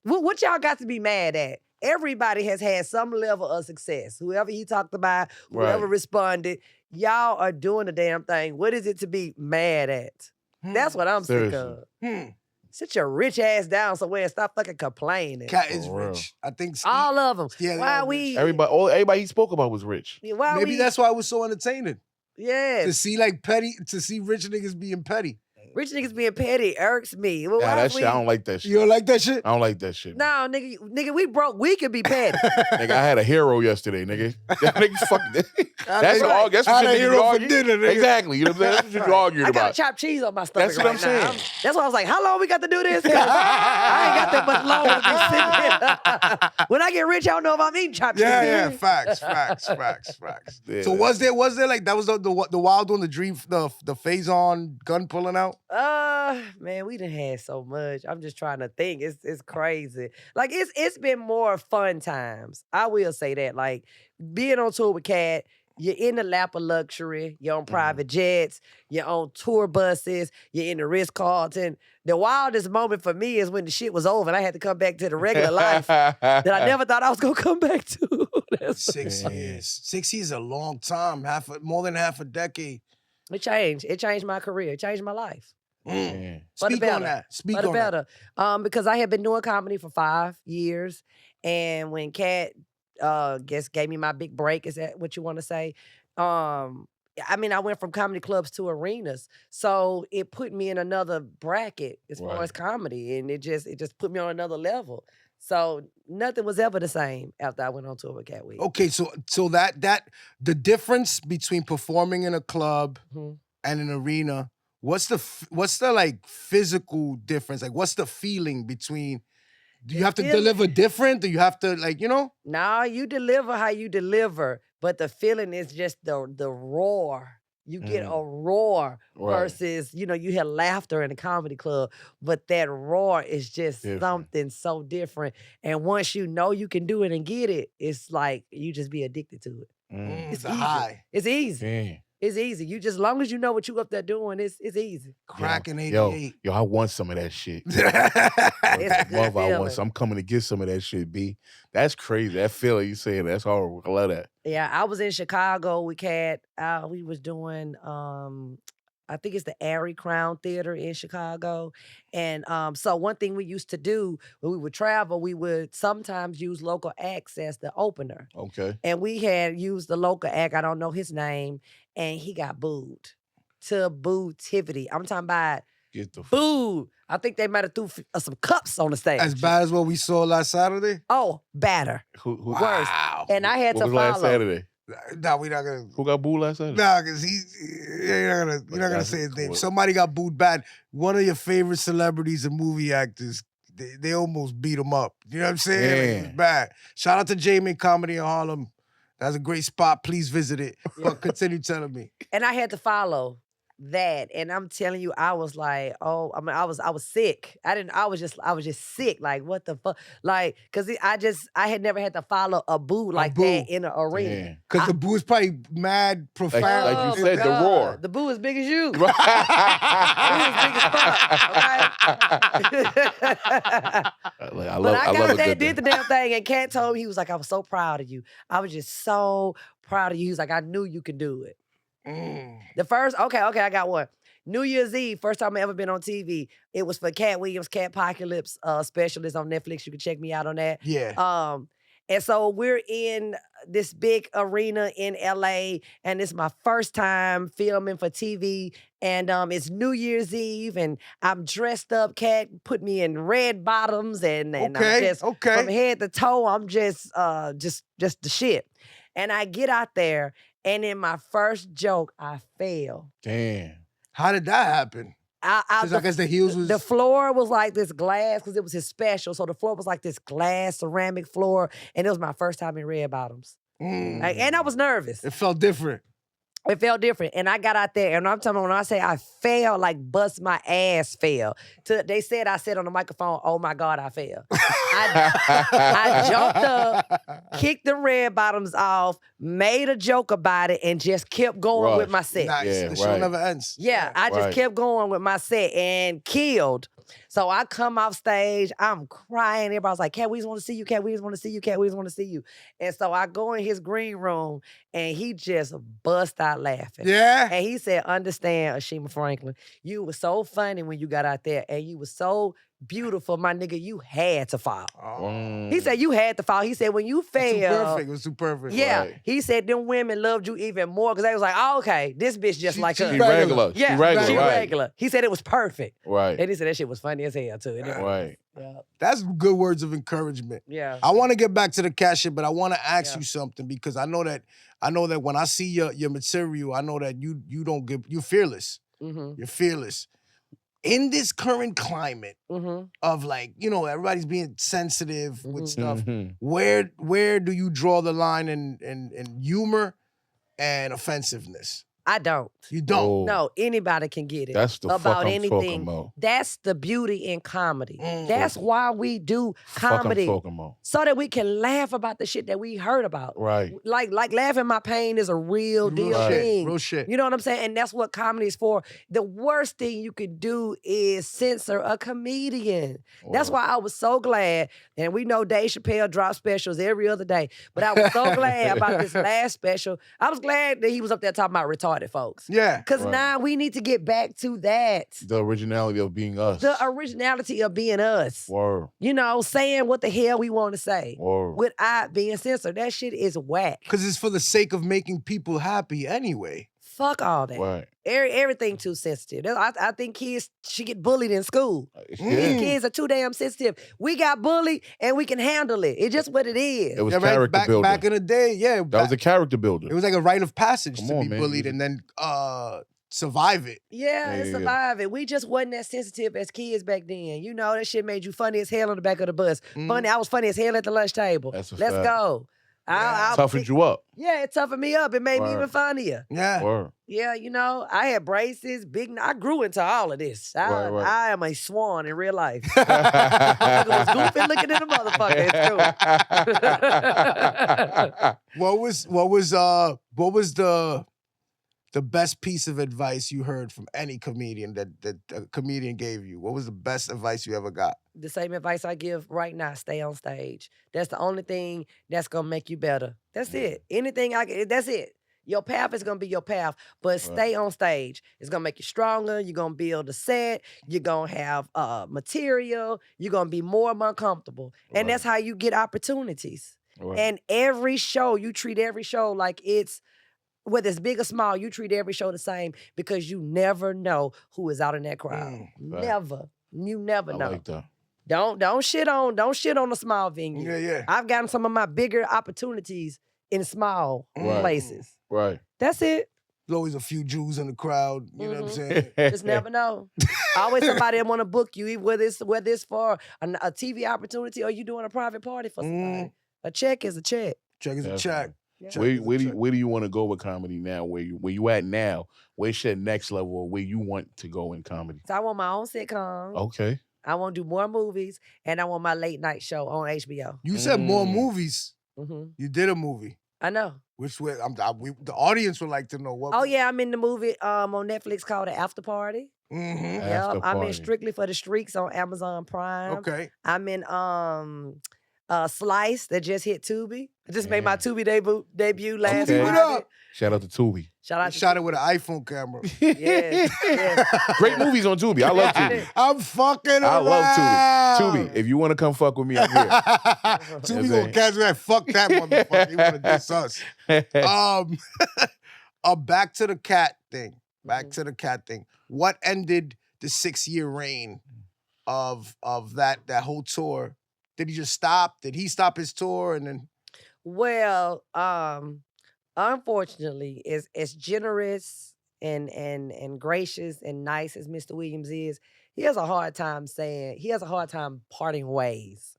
what y'all got to be mad at? Everybody has had some level of success. Whoever he talked about, whoever Right. responded, y'all are doing the damn thing. What is it to be mad at? That's what I'm sick of. Seriously. Sit your rich ass down somewhere and stop fucking complaining. Katt is For real. rich. I think All of them. Yeah, they Why all we? Everybody he spoke about was rich. Why maybe we? that's why it was so entertaining. Yeah. To see rich niggas being petty. Rich niggas being petty irks me. Well, Nah, why that we? shit, I don't like that shit. You don't like that shit? I don't like that shit. No, nigga, we broke. We could be petty. Nigga, I had a hero yesterday, nigga. That nigga's fucking. That's right. what I had a shit niggas hero for argue. dinner, nigga. Exactly. You know what I'm saying? That's what you're arguing I got about. chopped cheese on my stomach That's what I'm right now. saying. That's why I was like, how long we got to do this? 'Cause I ain't got that much longer to be sitting here. When I get rich, I don't know if I'm eating chopped cheese. Yeah, facts. Yeah. So was there like that was the wild one, the dream, the Faison gun pulling out? Man, we done had so much. I'm just trying to think. It's crazy. Like it's been more fun times. I will say that. Like being on tour with Katt, you're in the lap of luxury. You're on private jets. You're on tour buses. You're in the Ritz-Carlton. The wildest moment for me is when the shit was over and I had to come back to the regular life that I never thought I was gonna come back to. That's 6 years. 6 years is a long time. More than half a decade. It changed. It changed my career. It changed my life. Yeah. For the Speak on better. that. Speak For the on that. better. Because I had been doing comedy for 5 years. And when Katt gave me my big break, is that what you want to say? I mean, I went from comedy clubs to arenas. So it put me in another bracket as far Right. as comedy. And it just put me on another level. So nothing was ever the same after I went on tour with Katt Williams. Okay, so that the difference between performing in a club Mhm. and an arena, what's the like physical difference? Like what's the feeling between? Do you have to feeling- deliver different? Do you have to like, you know? Nah, you deliver how you deliver, but the feeling is just the roar. You get a roar Right. versus, you hear laughter in a comedy club, but that roar is just Different. something so different. And once you know you can do it and get it, it's like you just be addicted to it. Mm. It's the easy. high. It's easy. Damn. It's easy. You just, as long as you know what you up there doing, it's easy. Cracking Yo, 88. I want some of that shit. It's a good feeling. I'm coming to get some of that shit, B. That's crazy. That feeling you saying, that's horrible. I love that. Yeah, I was in Chicago with Katt. We was doing, I think it's the Airy Crown Theater in Chicago. And so one thing we used to do when we would travel, we would sometimes use local acts as the opener. Okay. And we had used the local act, I don't know his name, and he got booed to bootivity. I'm talking about Get the booed. I think they might have threw some cups on the stage. As bad as what we saw last Saturday? Oh, batter. Who, Worse. And I had what to was follow. last Saturday? Nah, we not gonna. Who got booed last Saturday? Nah, because you're not gonna say his name. Somebody got booed bad. One of your favorite celebrities and movie actors, they almost beat him up. You know what I'm saying? Like, it was bad. Shout out to Jamie Comedy in Harlem. That's a great spot. Please visit it. But continue telling me. And I had to follow that, and I'm telling you, I was like, oh, I mean, I was sick. I was just sick. Like, what the fuck? Like, cause I had never had to follow a boo like that in an arena. Cause the boo is probably mad profound. Like you said, the roar. The boo is big as you. Right. The boo is big as fuck. Okay. I But I got that. did the damn thing, and Katt told me, he was like, I was so proud of you. I was just so proud of you. He was like, I knew you could do it. The first, okay, I got one. New Year's Eve, first time I ever been on TV. It was for Katt Williams, Katt Apocalypse specialist on Netflix. You can check me out on that. Yeah. And so we're in this big arena in LA, and it's my first time filming for TV. And it's New Year's Eve, and I'm dressed up. Katt put me in red bottoms, and I'm just from head to toe. I'm just the shit. And I get out there, and in my first joke, I fail. Damn. How did that happen? I guess the heels was... The floor was like this glass, because it was his special. So the floor was like this glass ceramic floor, and it was my first time in red bottoms. Like, and I was nervous. It felt different. It felt different. And I got out there, and I'm telling you, when I say I fell, like bust my ass fell. They said I said on the microphone, oh my God, I fell. I jumped up, kicked the red bottoms off, made a joke about it, and just kept going with my set. Nice. Yeah, the show never ends. Yeah, I just kept going with my set and killed. So I come off stage, I'm crying. Everybody's like, Katt Williams want to see you, Katt Williams want to see you, Katt Williams want to see you. And so I go in his green room, and he just bust out laughing. Yeah. And he said, understand, Ashima Franklin, you were so funny when you got out there, and you were so beautiful, my nigga, you had to fall. He said you had to fall. He said when you failed. It was too perfect. Yeah. Right. He said them women loved you even more because they was like, oh, okay, this bitch just like her. She regular. Yeah, she regular. Right. He said it was perfect. Right. And he said that shit was funny as hell too. Right. Yeah. That's good words of encouragement. Yeah. I want to get back to the Katt shit, but I want to ask you something, because I know that when I see your material, I know that you're fearless. Mm-hmm. You're fearless. In this current climate of, like, everybody's being sensitive with stuff, where do you draw the line in humor and offensiveness? I don't. You don't? No, anybody can get it. That's the about fuck I'm anything. talking about. That's the beauty in comedy. That's why we do comedy. Fuck I'm talking about. So that we can laugh about the shit that we heard about. Right. Like laughing my pain is a real deal thing. Real shit. You know what I'm saying? And that's what comedy is for. The worst thing you could do is censor a comedian. Wow. That's why I was so glad, and we know Dave Chappelle drops specials every other day, but I was so glad about this last special. I was glad that he was up there talking about retarded folks. Yeah. Because now we need to get back to that. The originality of being us. The originality of being us. Word. Saying what the hell we want to say. Word. Without being censored. That shit is whack. Because it's for the sake of making people happy anyway. Fuck all that. Right. Everything too sensitive. I think kids should get bullied in school. These kids are too damn sensitive. We got bullied and we can handle it. It's just what it is. It was character building. Back in the day, yeah. That was a character builder. It was like a rite of passage to be bullied and then survive it. Yeah, survive it. We just wasn't that sensitive as kids back then. That shit made you funny as hell on the back of the bus. Funny, I was funny as hell at the lunch table. Let's fact. Go. Yeah. Toughened you up. Yeah, it toughened me up. It made me even funnier. Yeah. Word. Yeah, I had braces, I grew into all of this. I am a swan in real life. I was goofy looking at a motherfucker at school. What was the best piece of advice you heard from any comedian that a comedian gave you? What was the best advice you ever got? The same advice I give right now, stay on stage. That's the only thing that's gonna make you better. That's it. Anything that's it. Your path is gonna be your path, but stay on stage. It's gonna make you stronger. You're gonna build a set. You're gonna have material. You're gonna be more and more comfortable. And that's how you get opportunities. And every show, you treat every show like it's, whether it's big or small, you treat every show the same because you never know who is out in that crowd. Never. You never know. I like that. Don't shit on the small venue. Yeah. I've gotten some of my bigger opportunities in small places. Right. That's it. There's always a few Jews in the crowd. You know what I'm saying? Just never know. Always somebody that want to book you, whether it's for a TV opportunity or you doing a private party for somebody. A check is a check. Check is a check. Yeah. Where do you want to go with comedy now? Where you at now? Where's your next level, or where you want to go in comedy? So I want my own sitcom. Okay. I want to do more movies, and I want my late night show on HBO. You said more movies. Mm-hmm. You did a movie. I know. Which way? The audience would like to know what. Oh yeah, I'm in the movie on Netflix called The After Party. Mm-hmm. Yeah, I'm in Strictly for the Streaks on Amazon Prime. Okay. I'm in Slice that just hit Tubi. I just made my Tubi debut last Tubi, what Friday. up? Shout out to Tubi. Shot it with an iPhone camera. Yes. Great movies on Tubi. I love Tubi. I'm fucking I around. love Tubi. Tubi, if you want to come fuck with me, I'm here. Tubi gonna catch me. Fuck that motherfucker. He wanna diss us. Back to the Katt thing. What ended the 6-year reign of that whole tour? Did he just stop? Did he stop his tour and then? Well, unfortunately, as generous and gracious and nice as Mr. Williams is, he has a hard time parting ways.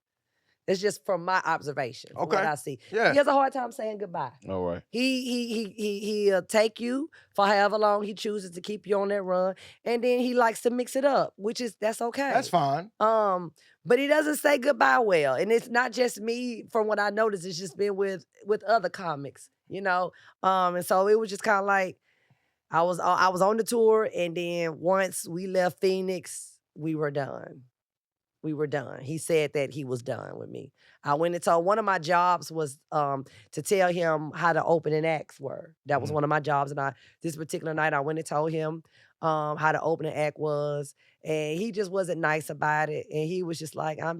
It's just from my observation, from what I see. Yeah. He has a hard time saying goodbye. All right. He'll take you for however long he chooses to keep you on that run, and then he likes to mix it up, that's okay. That's fine. But he doesn't say goodbye well, and it's not just me. From what I noticed, it's just been with other comics, you know. And so it was just kind of like I was on the tour, and then once we left Phoenix, we were done. He said that he was done with me. I went and told, one of my jobs was to tell him how the opening acts were. That was one of my jobs. And this particular night, I went and told him how the opening act was. And he just wasn't nice about it. And he was just like, I'm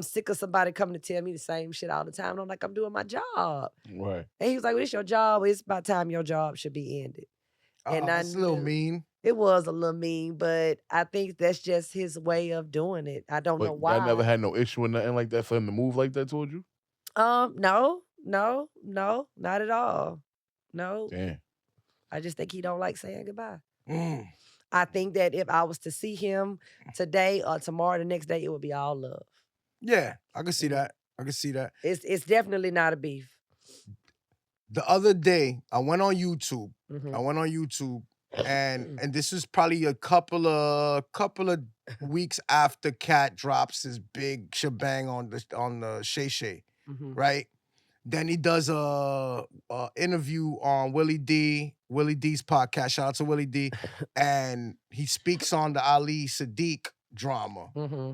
sick of somebody coming to tell me the same shit all the time. And I'm like, I'm doing my job. Right. And he was like, well, it's your job. It's about time your job should be ended. And That's a little mean. It was a little mean, but I think that's just his way of doing it. I don't know why. I never had no issue with nothing like that for him to move like that toward you? No, not at all. No. Damn. I just think he don't like saying goodbye. Mm. I think that if I was to see him today or tomorrow, the next day, it would be all love. Yeah, I can see that. It's definitely not a beef. The other day, I went on YouTube. Mm-hmm. And this is probably a couple of weeks after Katt drops his big shebang on the Shay Shay, right? Then he does a interview on Willie D's podcast. Shout out to Willie D, and he speaks on the Ali Siddiq drama. Mm-hmm.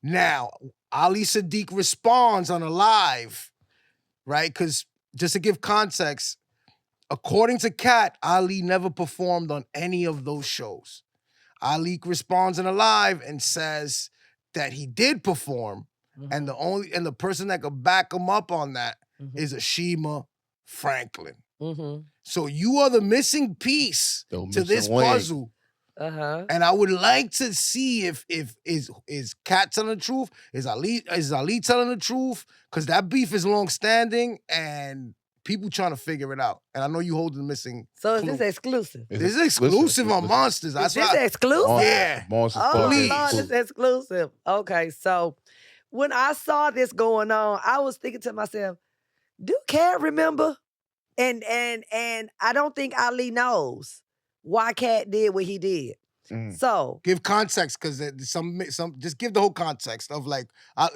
Now, Ali Siddiq responds on a live, right? Because just to give context, according to Katt, Ali never performed on any of those shows. Ali responds in a live and says that he did perform, and the person that could back him up on that is Ashima Franklin. Mm-hmm. So you are the missing piece to this puzzle. And I would like to see if is Katt telling the truth? Is Ali telling the truth? Because that beef is long standing and people trying to figure it out. And I know you hold the missing. So is clue. this exclusive? This is exclusive on Monsterz. Is this exclusive? Yeah. Monsterz Oh, Podcast. Lord, it's exclusive. Okay, so when I saw this going on, I was thinking to myself, do Katt remember? And I don't think Ali knows why Katt did what he did. So give context, because some just give the whole context of like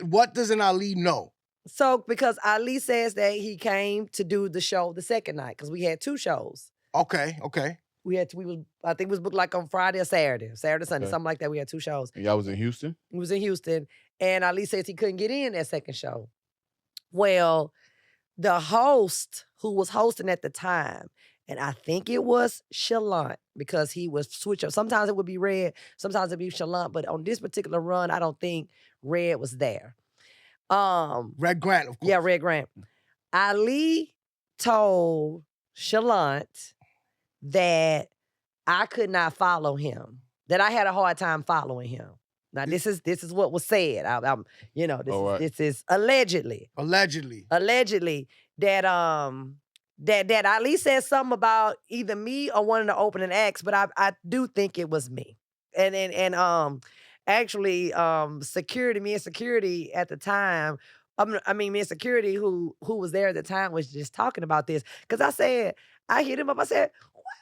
what doesn't Ali know? So because Ali says that he came to do the show the second night, because we had 2 shows. Okay. I think we was booked like on Friday or Saturday, Sunday, Okay. something like that. We had 2 shows. And y'all was in Houston? We was in Houston, and Ali says he couldn't get in that second show. Well, the host who was hosting at the time, and I think it was Shalant because he was switch up. Sometimes it would be Red, sometimes it'd be Shalant, but on this particular run, I don't think Red was there. Red Grant, of course. Yeah, Red Grant. Ali told Shalant that I could not follow him, that I had a hard time following him. Now this is what was said. This is allegedly that that Ali said something about either me or one of the opening acts, but I do think it was me. And actually me and security at the time. Me and security who was there at the time was just talking about this because I hit him up. I said,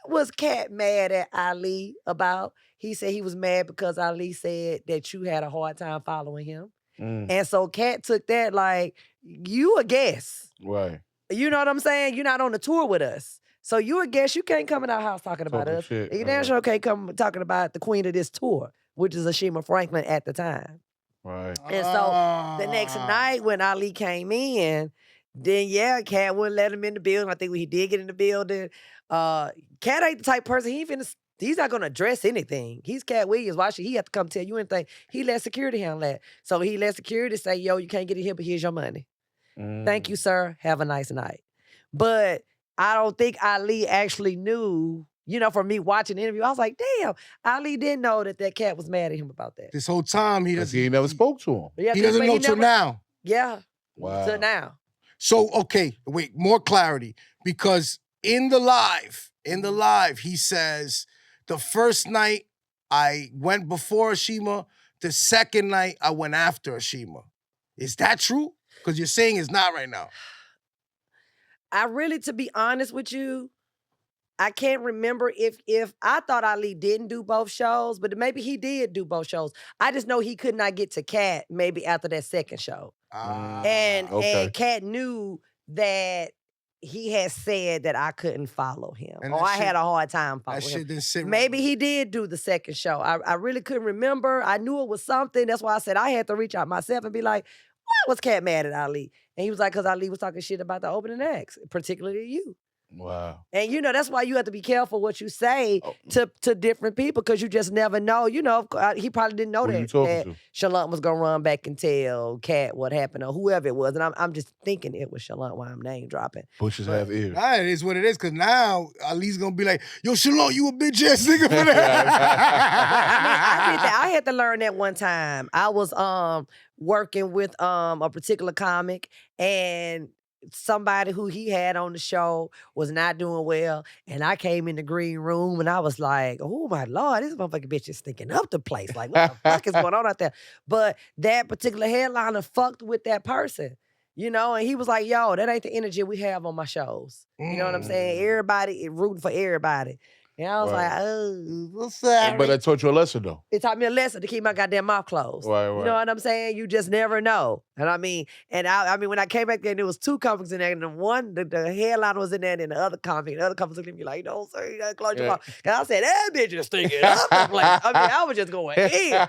what was Katt mad at Ali about? He said he was mad because Ali said that you had a hard time following him. And so Katt took that like, you a guest. Right. You know what I'm saying? You're not on the tour with us. So you a guest. You can't come in our house talking about us. Shit. You damn sure can't come talking about the queen of this tour, which is Ashima Franklin at the time. Right. And so the next night when Ali came in, then Katt wouldn't let him in the building. I think when he did get in the building, Katt ain't the type of person, he's not gonna address anything. He's Katt Williams. Why should he have to come tell you anything? He let security handle that. So he let security say, yo, you can't get in here, but here's your money. Thank you, sir. Have a nice night. But I don't think Ali actually knew, from me watching the interview, I was like, damn, Ali didn't know that Katt was mad at him about that. This whole time he never spoke to him. Yeah, he doesn't know till now. Yeah. Wow. Till now. So, okay, wait, more clarity. Because in the live, he says, the first night I went before Ashima, the second night I went after Ashima. Is that true? Because you're saying it's not right now. I really, to be honest with you, I can't remember if I thought Ali didn't do both shows, but maybe he did do both shows. I just know he could not get to Katt maybe after that second show. And Katt knew that he had said that I couldn't follow him, or I had a hard time following him. Didn't sit maybe he did do the second show. I really couldn't remember. I knew it was something. That's why I said I had to reach out myself and be like, why was Katt mad at Ali? And he was like, because Ali was talking shit about the opening acts, particularly you. Wow. And that's why you have to be careful what you say to different people, because you just never know. He probably didn't know that Shalant was gonna run back and tell Katt what happened or whoever it was. And I'm just thinking it was Shalant while I'm name dropping. Bushes have ears. It is what it is, because now Ali's gonna be like, yo, Shalant, you a bitch ass nigga for that. I did that. I had to learn that one time. I was working with a particular comic, and somebody who he had on the show was not doing well, and I came in the green room and I was like, oh my Lord, this motherfucking bitch is stinking up the place. Like, what the fuck is going on out there? But that particular headliner fucked with that person, and he was like, yo, that ain't the energy we have on my shows. You know what I'm saying? Everybody rooting for everybody. And I was like, oh, what's up? But that taught you a lesson, though. It taught me a lesson to keep my goddamn mouth closed. Right. You know what I'm saying? You just never know. And I mean when I came back there, there was 2 comics in there, and the headliner was in there, and then the other comic was looking at me like, sir, you gotta close your mouth. And I said, that bitch is stinking up the place. I was just going in.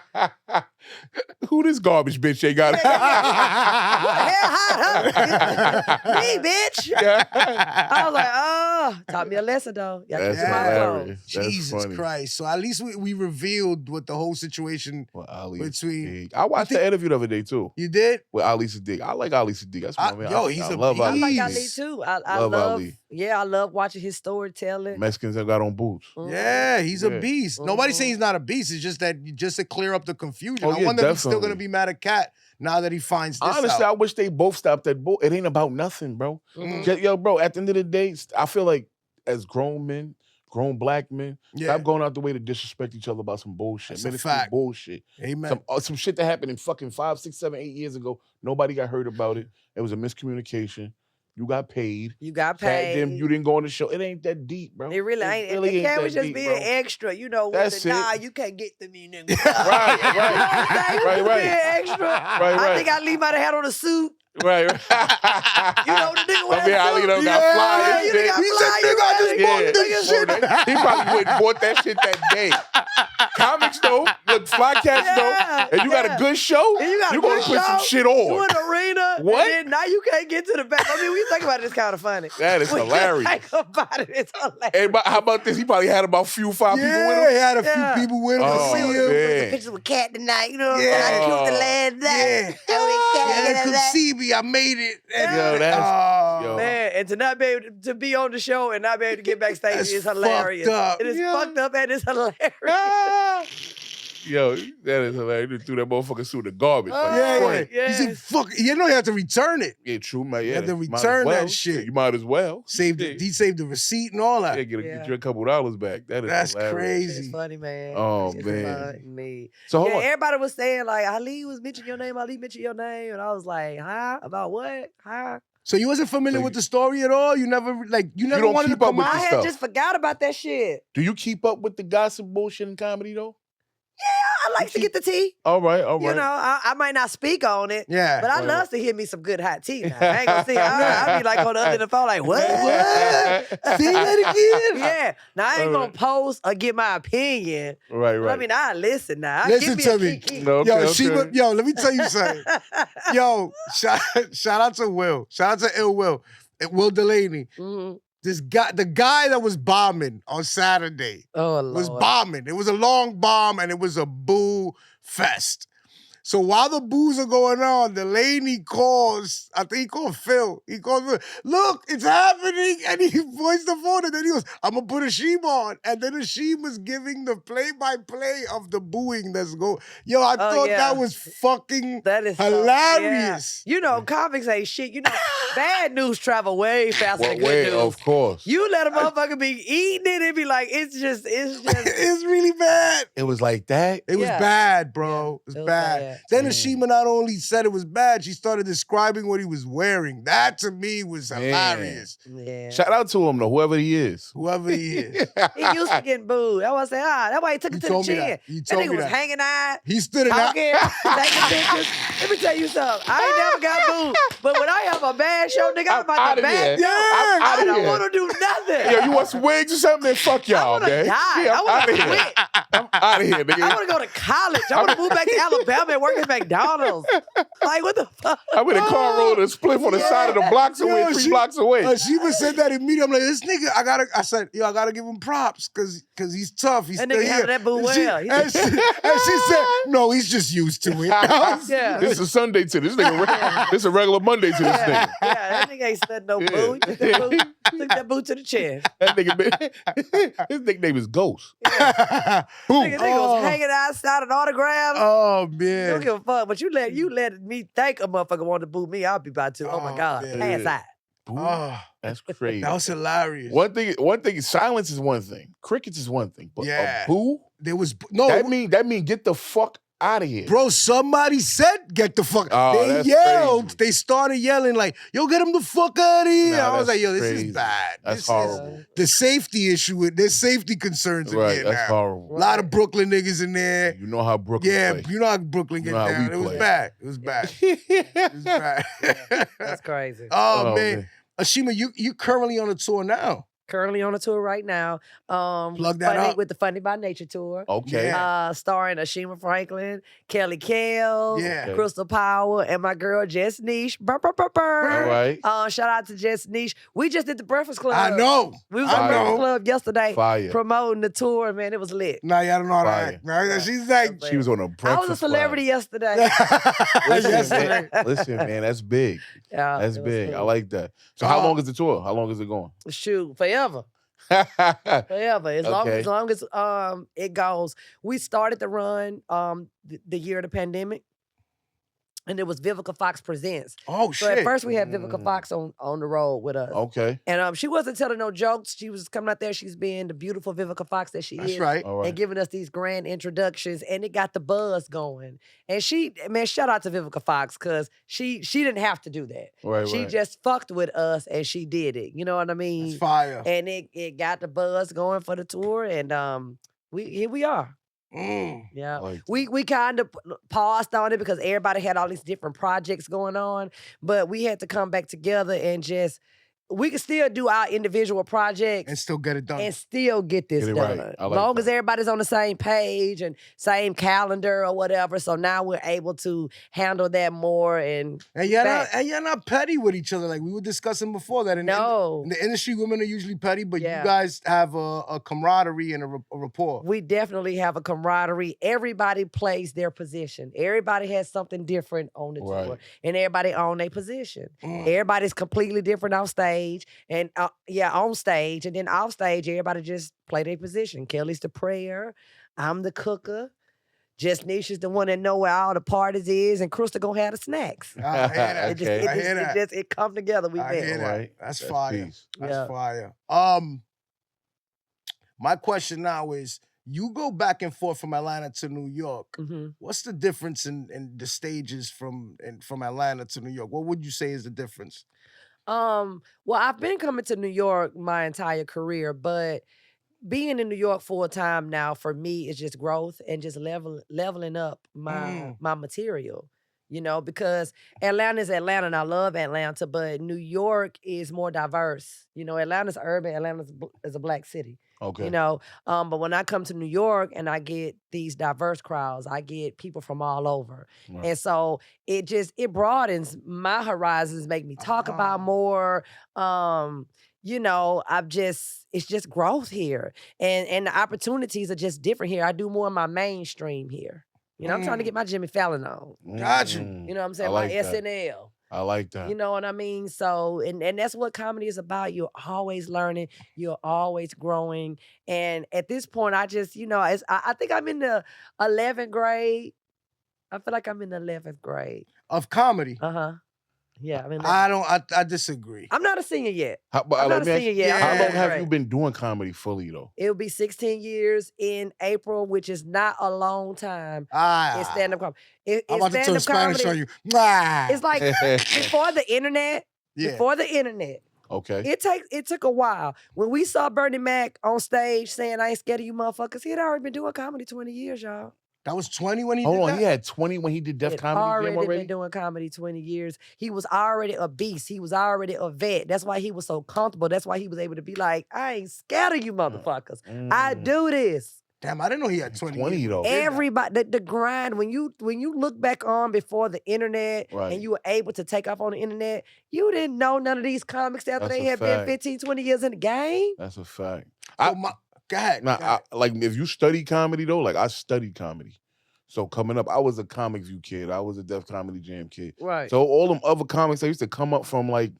Who this garbage bitch they got? Who the hell hired her? Me, bitch. I was like, taught me a lesson, though. That's hilarious. Jesus Christ. So at least we revealed what the whole situation between... I watched the interview the other day, too. You did? With Ali Siddiq. I like Ali Siddiq. That's my man. He's I a love beast. Ali. I like Ali, too. I love Ali. Yeah, I love watching his storytelling. Mexicans that got on boots. Yeah, he's a beast. Nobody's saying he's not a beast. It's just that just to clear up the confusion. Oh, I yeah, wonder if he's still definitely. going to be mad at Katt now that he finds this Honestly, out. I wish they both stopped that bull. It ain't about nothing, bro. Yo, bro, at the end of the day, I feel like as grown men, grown black men, stop going out the way to disrespect each other about some bullshit. That's Man, a it's fact. bullshit. Amen. Some shit that happened in fucking 5, 6, 7, 8 years ago. Nobody got heard about it. It was a miscommunication. You got paid. You got Tagged paid. them. You didn't go on the show. It ain't that deep, bro. It really ain't. Really And Katt was that just deep, being bro. extra, That's it. Nah, you can't get to me, nigga. Right. Being extra. Right. I think Ali might have had on a suit. Right. You know the nigga My man Ali done got fly Yeah, and you shit. got He said, fly, nigga, I just you bought ready? this shit. He probably went and bought that shit that day. Comics though, look, fly cats Yeah, though, and you got a good show, And you got a you gonna good put some show, shit You on. in the arena. What? And then now you can't get to the back. I mean, we think about it, it's kind of funny. That is When you hilarious. think about it, it's hilarious. Hey, but how about this? He probably had about five people with Yeah, him. he had a Yeah. few people with him. Oh, See him. man. Pictures with Katt tonight, you know what I'm Yeah. saying? I killed the Oh. last night. Yeah. Yeah, come see me. I made it. And, Yo, that's- yo. Man, and to not be able to be on the show and not be able to get backstage That's is hilarious. fucked up. It is Yeah. fucked up and it's hilarious. Ah. Yo, that is hilarious. You threw that motherfucker through the garbage. Oh, Like, Yeah, fuck yeah. it. Yes. He said, fuck. You know you have to return it. Yeah, true, man. Yeah, had to might as return that well. shit. You might as well. Saved Shit. he saved the receipt and all that. Yeah, get you a couple dollars back. That is That's hilarious. It's crazy. funny, man. Oh, It's man. funny. So hold Yeah, on. everybody was saying like Ali was mentioning your name, Ali mentioned your name, and I was like, huh? About what? Huh? So you wasn't familiar So with the story at all? You never never don't wanted to keep up come with out? I the had stuff. just forgot about that shit. Do you keep up with the gossip bullshit and comedy though? I like to get the tea. All right, all right. You know, I might not speak on it, Yeah. but I Right, love to hear me some good hot tea now. I ain't gonna see. I be like on the other end of the phone, like, what? Say that again. Yeah. Now I ain't gonna post or give my opinion. Right, But right. I mean, I listen now. Listen Give me to a me. kiki. No, okay, Yo, okay. Ashima, let me tell you something. Yo, shout out to Will. Shout out to Ill Will. Will Delaney. Mhm. The guy that was bombing on Saturday Oh Lord. was bombing. It was a long bomb and it was a boo fest. So while the boos are going on, Delaney calls, I think he called Phil. He called Phil, look, it's happening. And he voiced the phone and then he goes, I'm going to put Ashima on. And then Ashima's giving the play-by-play of the booing that's going. Yo, I thought yeah. that was fucking That is hilarious. Yeah. You know, comics ain't shit. You know, bad news travel way faster than good Wait, news. of course. You let a motherfucker be eating it and be like, it's just. It's really bad. It was like that. It was Yeah. bad, bro. Yeah, It was bad. Then Man. Ashima not only said it was bad, she started describing what he was wearing. That to me was Man. hilarious. Yeah. Shout out to him though, whoever he is. Whoever he is. He used to getting booed. I was saying, that's why he took You it to the told me chin. that. You That told nigga me was that. hanging out, He stood in that. talking, taking pictures. Let me tell you something. I ain't never got booed. But when I have a bad show, nigga, I'm about outta to here. back. I'm I outta don't here. want to do nothing. Yo, you want some wigs or something? Then fuck I y'all, want to man. die. Yeah, I I'm want out to of here. quit. I'm out of here, I nigga. want to go to college. I want to move back to Alabama and work at McDonald's. Like, what the fuck? I'm in a car rolling a spliff on the side of the blocks away, Yo, 3 blocks away. Ashima said that immediately. I'm like, this nigga, I said, I gotta give him props because he's tough. He's That still nigga here. handled that boo And she- well. He And she said, no, he's just used to it. Yeah. This is a Sunday to this nigga. This is a regular Monday to this Yeah, nigga. yeah, that nigga ain't studying no Yeah. boo. He took that boo to the chest. That nigga, his nickname is Ghost. Boom. Nigga was hanging outside an autograph. Oh, Don't man. give a fuck. But you let me think a motherfucker wanted to boo me. I'll be about to. Oh my Oh, God. man. Pass out. Boom. Oh, That's crazy. that was hilarious. One thing. Silence is one thing. Crickets is one thing. But Yeah. a boo. There was, no, That mean get the fuck out of here. bro, somebody said, get the fuck. Oh, they that's yelled. crazy. They started yelling like, yo, get him the fuck out of here. Nah, I was that's like, yo, this crazy. is bad. That's This horrible. Is the safety issue. There's safety concerns Right. again That's now. horrible. A lot of Brooklyn niggas in there. You know how Brooklyn Yeah, play. you know how Brooklyn get You know how down. we It was play. bad. It was bad. It was bad. That's crazy. Oh, man. Ashima, you currently on a tour now. Currently on a tour right now. Plug that Funny up. with the Funny by Nature tour. Okay. Yeah. Starring Ashima Franklin, Kelly Kells, Yeah. Okay. Crystal Power, and my girl Jess Niche. Burr, burr, burr, burr. All right. Shout out to Jess Niche. We just did the Breakfast Club. I know. We was I on Breakfast know. Club yesterday Fire. promoting the tour, man. It was lit. Nah, y'all don't know how to Fire. act. Nah, she's like, She was on a breakfast. I was a celebrity yesterday. Listen, yesterday. man, listen, man, that's big. Yeah, That's it was big. I cool. like that. So how Oh. long is the tour? How long is it going? Shoot, forever. Forever. As long Okay. as it goes. We started the run the year of the pandemic. And it was Vivica Fox Presents. oh, So shit. at first we had Vivica Mm. Fox on the road with us. Okay. And she wasn't telling no jokes. She was coming out there. She's being the beautiful Vivica Fox that she That's is. right. All right. And giving us these grand introductions. And it got the buzz going. And shout out to Vivica Fox, because she didn't have to do that. Right, She right. just fucked with us and she did it. You know what I mean? That's fire. And it got the buzz going for the tour. And here we are. Yeah, Like we kind of paused on it because everybody had all these different projects going on, but we had to come back together and just we could still do our individual projects And still get it done. and still get this Get it done. right. I like Long as that. everybody's on the same page and same calendar or whatever. So now we're able to handle that more and you're not petty with each other like we were discussing before. That in no. the industry, women are usually petty, but Yeah. you guys have a camaraderie and a rapport. We definitely have a camaraderie. Everybody plays their position. Everybody has something different on the tour, and everybody on their position. Everybody's completely different off stage, and on stage, and then off stage, everybody just play their position. Kelly's the prayer. I'm the cooker. Just Nisha's the one that know where all the parties is, and Krista gonna have the snacks. I hear that. It come together. We I hear met. that. Right. That's That's fire. peace. That's fire. My question now is, you go back and forth from Atlanta to New York. Mhm. What's the difference in the stages from Atlanta to New York? What would you say is the difference? Well, I've been coming to New York my entire career, but being in New York full time now for me is just growth and just leveling up my material. You know, because Atlanta is Atlanta and I love Atlanta, but New York is more diverse. You know, Atlanta's urban, Atlanta is a black city. Okay. You know, but when I come to New York and I get these diverse crowds, I get people from all over. Right. And so it broadens my horizons, make me talk about more. You know, it's just growth here. And the opportunities are just different here. I do more of my mainstream here. You know, I'm trying to get my Jimmy Fallon on. Got you. You know what I'm saying? I like My that. SNL. I like that. You know what I mean? So, and that's what comedy is about. You're always learning. You're always growing. And at this point, I just, you know, I think I'm in the 11th grade. I feel like I'm in the 11th grade. Of comedy? Uh-huh. Yeah, I disagree. I'm not a senior yet. How long have you been doing comedy fully though? It'll be 16 years in April, which is not a long time in stand-up comedy. I'm about to turn Spanish on you. It's like before the internet. Yeah. Before the internet. Okay. It took a while. When we saw Bernie Mac on stage saying, "I ain't scared of you motherfuckers," he had already been doing comedy 20 years, y'all. That was 20 when he did that? Hold on, he had 20 when he did Def Comedy Jam already? Been doing comedy 20 years. He was already a beast. He was already a vet. That's why he was so comfortable. That's why he was able to be like, "I ain't scared of you motherfuckers. I do this." Damn, I didn't know he had 20 though. Everybody, the grind, when you look back on before the internet and you were able to take off on the internet, you didn't know none of these comics after they had been 15, 20 years in the game. That's a fact. Go ahead. Like if you study comedy though, like I studied comedy. So coming up, I was a Comic View kid. I was a Def Comedy Jam kid. Right. So all them other comics that used to come up from like,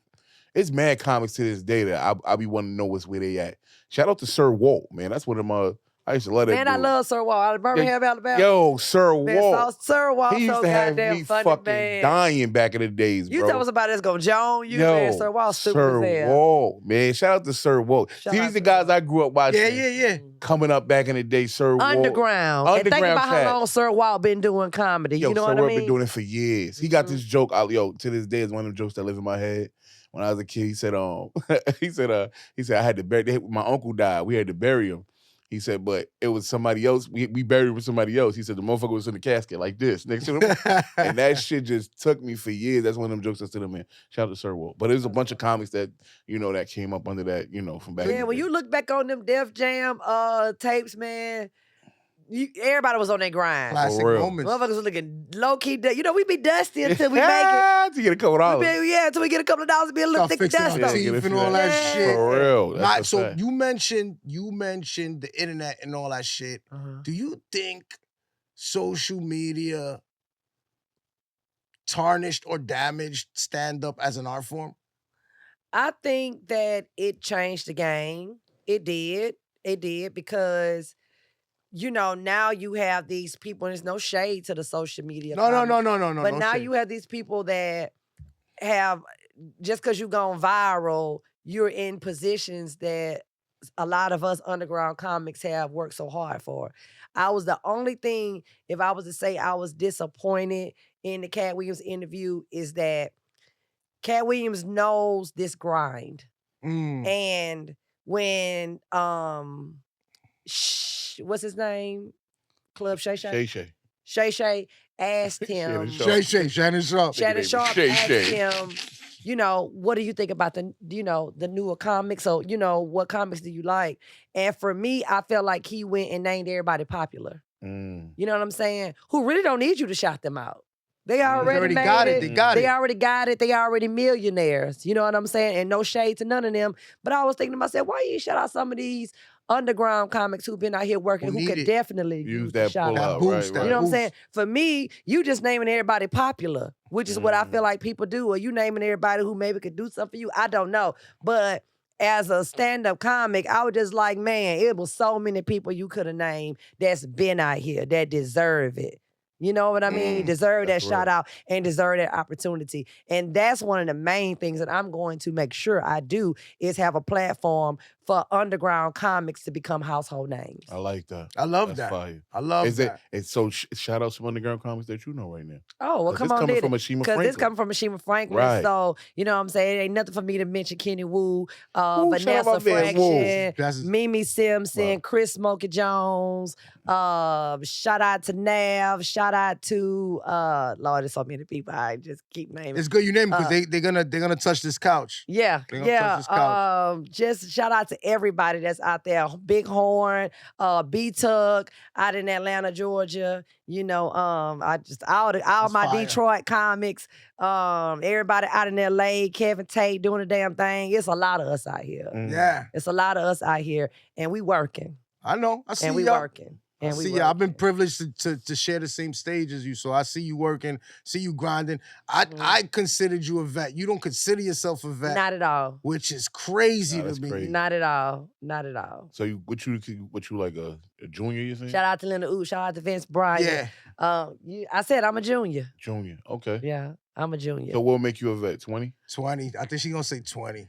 it's mad comics to this day that I be wanting to know where they at. Shout out to Sir Walt, man. That's one of my, I used to love that Man, dude. I love Sir Walt out of Birmingham, Alabama. Yo, Sir Walt. Sir Walt, he used so to have goddamn me funny, fucking man. dying back in the days, bro. You tell us about this, go Joan, man. Sir Walt, stupid Sir as hell. Walt, man. Shout out to Sir Walt. See, these the guys I grew up watching. Yeah. Coming up back in the day, Sir Walt. Underground. And think about how long Sir Walt been doing comedy. You know what I mean? Sir Walt been doing it for years. He got this joke out, to this day is one of them jokes that live in my head. When I was a kid, he said, he said I had to bury, my uncle died. We had to bury him. He said, but it was somebody else. We buried him with somebody else. He said the motherfucker was in the casket like this next to him. And that shit just took me for years. That's one of them jokes that stood in, man. Shout out to Sir Walt. But there's a bunch of comics that, that came up under that, from back in the day. When you look back on them Def Jam tapes, man, everybody was on their grind. Classic moments. Motherfuckers was looking low-key. We be dusty until we make it. To get a couple dollars. Until we get a couple of dollars, be a little thick dust on. Teeth and all that shit. For real. So you mentioned the internet and all that shit. Do you think social media tarnished or damaged stand-up as an art form? I think that it changed the game. It did. It did because now you have these people, and there's no shade to the social media. No. But now shade. you have these people that have, just because you've gone viral, you're in positions that a lot of us underground comics have worked so hard for. I was the only thing, if I was to say I was disappointed in the Katt Williams interview, is that Katt Williams knows this grind. And when, what's his name? Club Shay Shay. Shay Shay. Shay Shay asked him. Shannon Sharp. Shannon Sharp Shay asked Shay. him, you know, what do you think about the newer comics? So, you know, what comics do you like? And for me, I felt like he went and named everybody popular. Mm. You know what I'm saying? Who really don't need you to shout them out. They already made got it. it. They got They it. already got it. They already millionaires. You know what I'm saying? And no shade to none of them. But I was thinking to myself, why you shout out some of these underground comics who've been out here working, Who who need could it. definitely use the that shout pull out. out. boost, Right, that You know what I'm boost. saying? For me, you just naming everybody popular, which is what I feel like people do. Or you naming everybody who maybe could do something for you. I don't know. But as a stand-up comic, I was just like, man, it was so many people you could have named that's been out here that deserve it. You know what I mean? Deserve that that's shout real. out and deserve that opportunity. And that's one of the main things that I'm going to make sure I do is have a platform for underground comics to become household names. I like that. I love That's that. fire. I love Is that. it? It's so shout out some underground comics that you know right now. Oh, well, 'Cause come this on, coming did from it? Ashima Because this Franklin. coming from Ashima Franklin. Right. So, you know what I'm saying? It ain't nothing for me to mention Kenny Wu, Ooh, shout out Vanessa my man, Wu. Fraction, That's Mimi Simpson, Wow. Chris Smokey Jones. Shout out to Nav. Shout out to Lord, there's so many people. I just keep naming. it's good you name because they're gonna touch this couch. Yeah, They gonna touch this couch. just shout out to everybody that's out there. Big Horn, B-Tuck out in Atlanta, Georgia. You know, I just all That's my fire. Detroit comics. Everybody out in LA, Kevin Tate doing the damn thing. It's a lot of us out here. Mm. Yeah, It's a lot of us out here, and we working, I know. I see and we y'all. working, I and we see you. I've been working. privileged to share the same stage as you, so I see you working, see you grinding. I considered you a vet. You don't consider yourself a vet, Not at all. which is crazy Nah, to that's me. crazy. Not at all. Not at all. So what you like a junior? You saying? Shout out to Linda Ooh. Shout out to Vince Bryan. Yeah, I said I'm a junior. Junior. Okay. Yeah, I'm a junior. So what make you a vet? 20? 20. I think she's gonna say 20.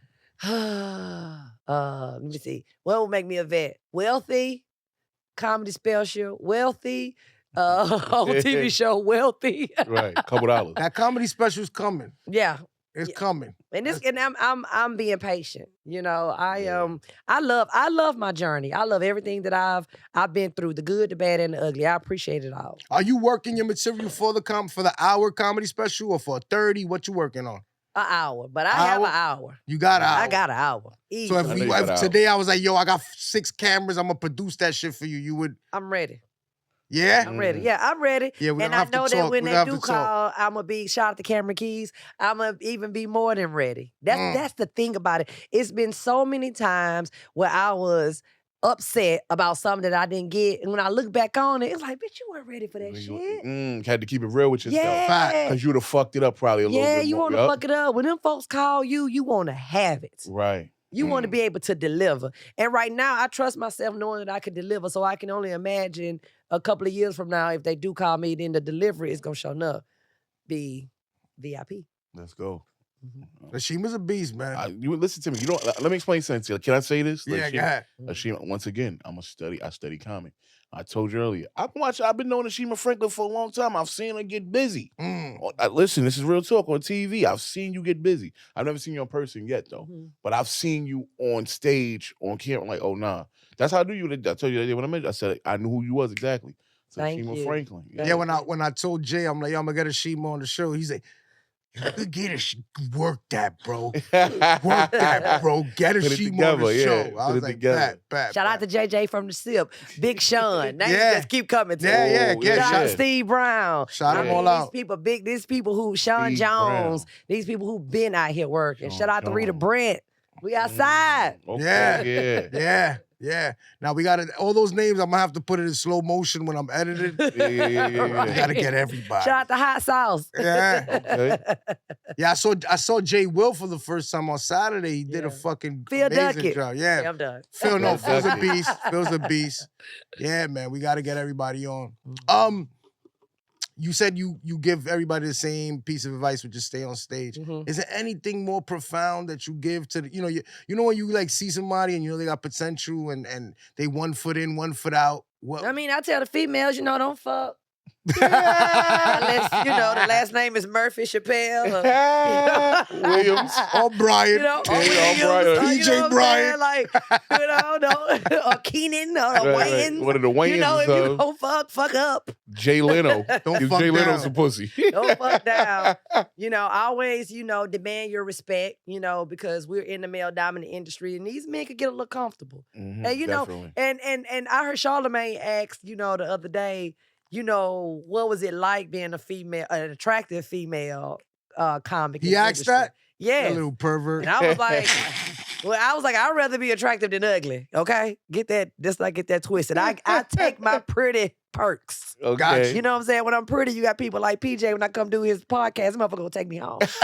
Let me see. What will make me a vet? Wealthy, comedy special, wealthy, on TV show, wealthy. Right. Couple dollars. That comedy special's coming. Yeah. It's Yeah. coming. And I'm being patient. You know, I love my journey. I love everything that I've been through, the good, the bad, and the ugly. I appreciate it all. Are you working your material for the hour comedy special or for a 30? What you working on? An hour, but I have Hour? an hour. You got an hour. I got an hour. So I know you got an hour. today I was like, yo, I got 6 cameras. I'm gonna produce that shit for you. You would, I'm ready. yeah. I'm ready. Yeah, I'm ready. Yeah, we And gonna I have to know that talk. when We they gonna do have to talk. call, I'm gonna be shout out to Cameron Keys. I'm gonna even be more than ready. That's the thing about it. It's been so many times where I was upset about something that I didn't get, and when I look back on it, it's like, bitch, you weren't ready for that shit. Had to keep it real with yourself. Yeah, Because you'd have fucked it up probably a little yeah, bit you more. want to fuck it up. When them folks call you, you want to have it. Right. You want to be able to deliver. And right now, I trust myself knowing that I can deliver. So I can only imagine a couple of years from now, if they do call me, then the delivery is going to show up. Be VIP. Let's go. Ashima's a beast, man. You listen to me. You don't. Let me explain something to you. Can I say this? Yeah, Ashima, go ahead. Ashima, once again, I study comic. I told you earlier. I've been knowing Ashima Franklin for a long time. I've seen her get busy. Listen, this is real talk on TV. I've seen you get busy. I've never seen you in person yet, though. But I've seen you on stage, on camera. I'm like, oh, nah. That's how I do you. I told you that day when I met you. I said, I knew who you was exactly. So Thank Ashima you. Franklin. Yeah, when I told Jay, I'm like, yo, I'm gonna get Ashima on the show. He's like, you could get work that, bro. Work that, bro. Get Put it Ashima on the together, yeah. show. I Put was it like, together. bet. Shout out to JJ from the SIP. Big Sean. Names Yeah. just keep coming to Yeah, me. yeah, Shout out yeah. to Steve Brown. Shout I them mean, all out. These people who, Sean Steve Jones, Brown. these people who been out here working. Sean Shout out to Rita Jones. Brent. We outside. Okay, yeah. Yeah. Now we got all those names. I'm gonna have to put it in slow motion when I'm edited. Yeah. We gotta get everybody. Shout out to Hot Sauce. Yeah. Okay. Yeah, I saw Jay Will for the first time on Saturday. He did a Yeah. fucking Phil amazing Duckett. job. Yeah, Yeah. I'm done. Phil, no, Phil Phil's a Duckett. beast. Phil's a beast. Yeah, man. We gotta get everybody on. You said you give everybody the same piece of advice, but just stay on stage. Mhm. Is there anything more profound that you give to the, you know when you like see somebody and you know they got potential and they 1 foot in, 1 foot out? What? I mean, I tell the females, don't fuck. Unless, the last name is Murphy Chappelle. Williams. Or Bryan. Or Yeah, Williams, PJ Bryan. Like, or Keenan, or Wayans. One of the Wayans. If you go fuck up. Jay Leno. Don't Give fuck Jay Leno down. some pussy. Don't fuck down. Always, demand your respect, because we're in the male-dominant industry, and these men could get a little comfortable. Mhm, And, definitely. and I heard Charlamagne ask, the other day, what was it like being an attractive female comic? He in the asked industry? that? Yeah. A little pervert. And I was like, I'd rather be attractive than ugly. Okay? Let's not get that twisted. I take my pretty perks. Okay. You know what I'm saying? When I'm pretty, you got people like PJ when I come do his podcast, motherfucker gonna take me home. That's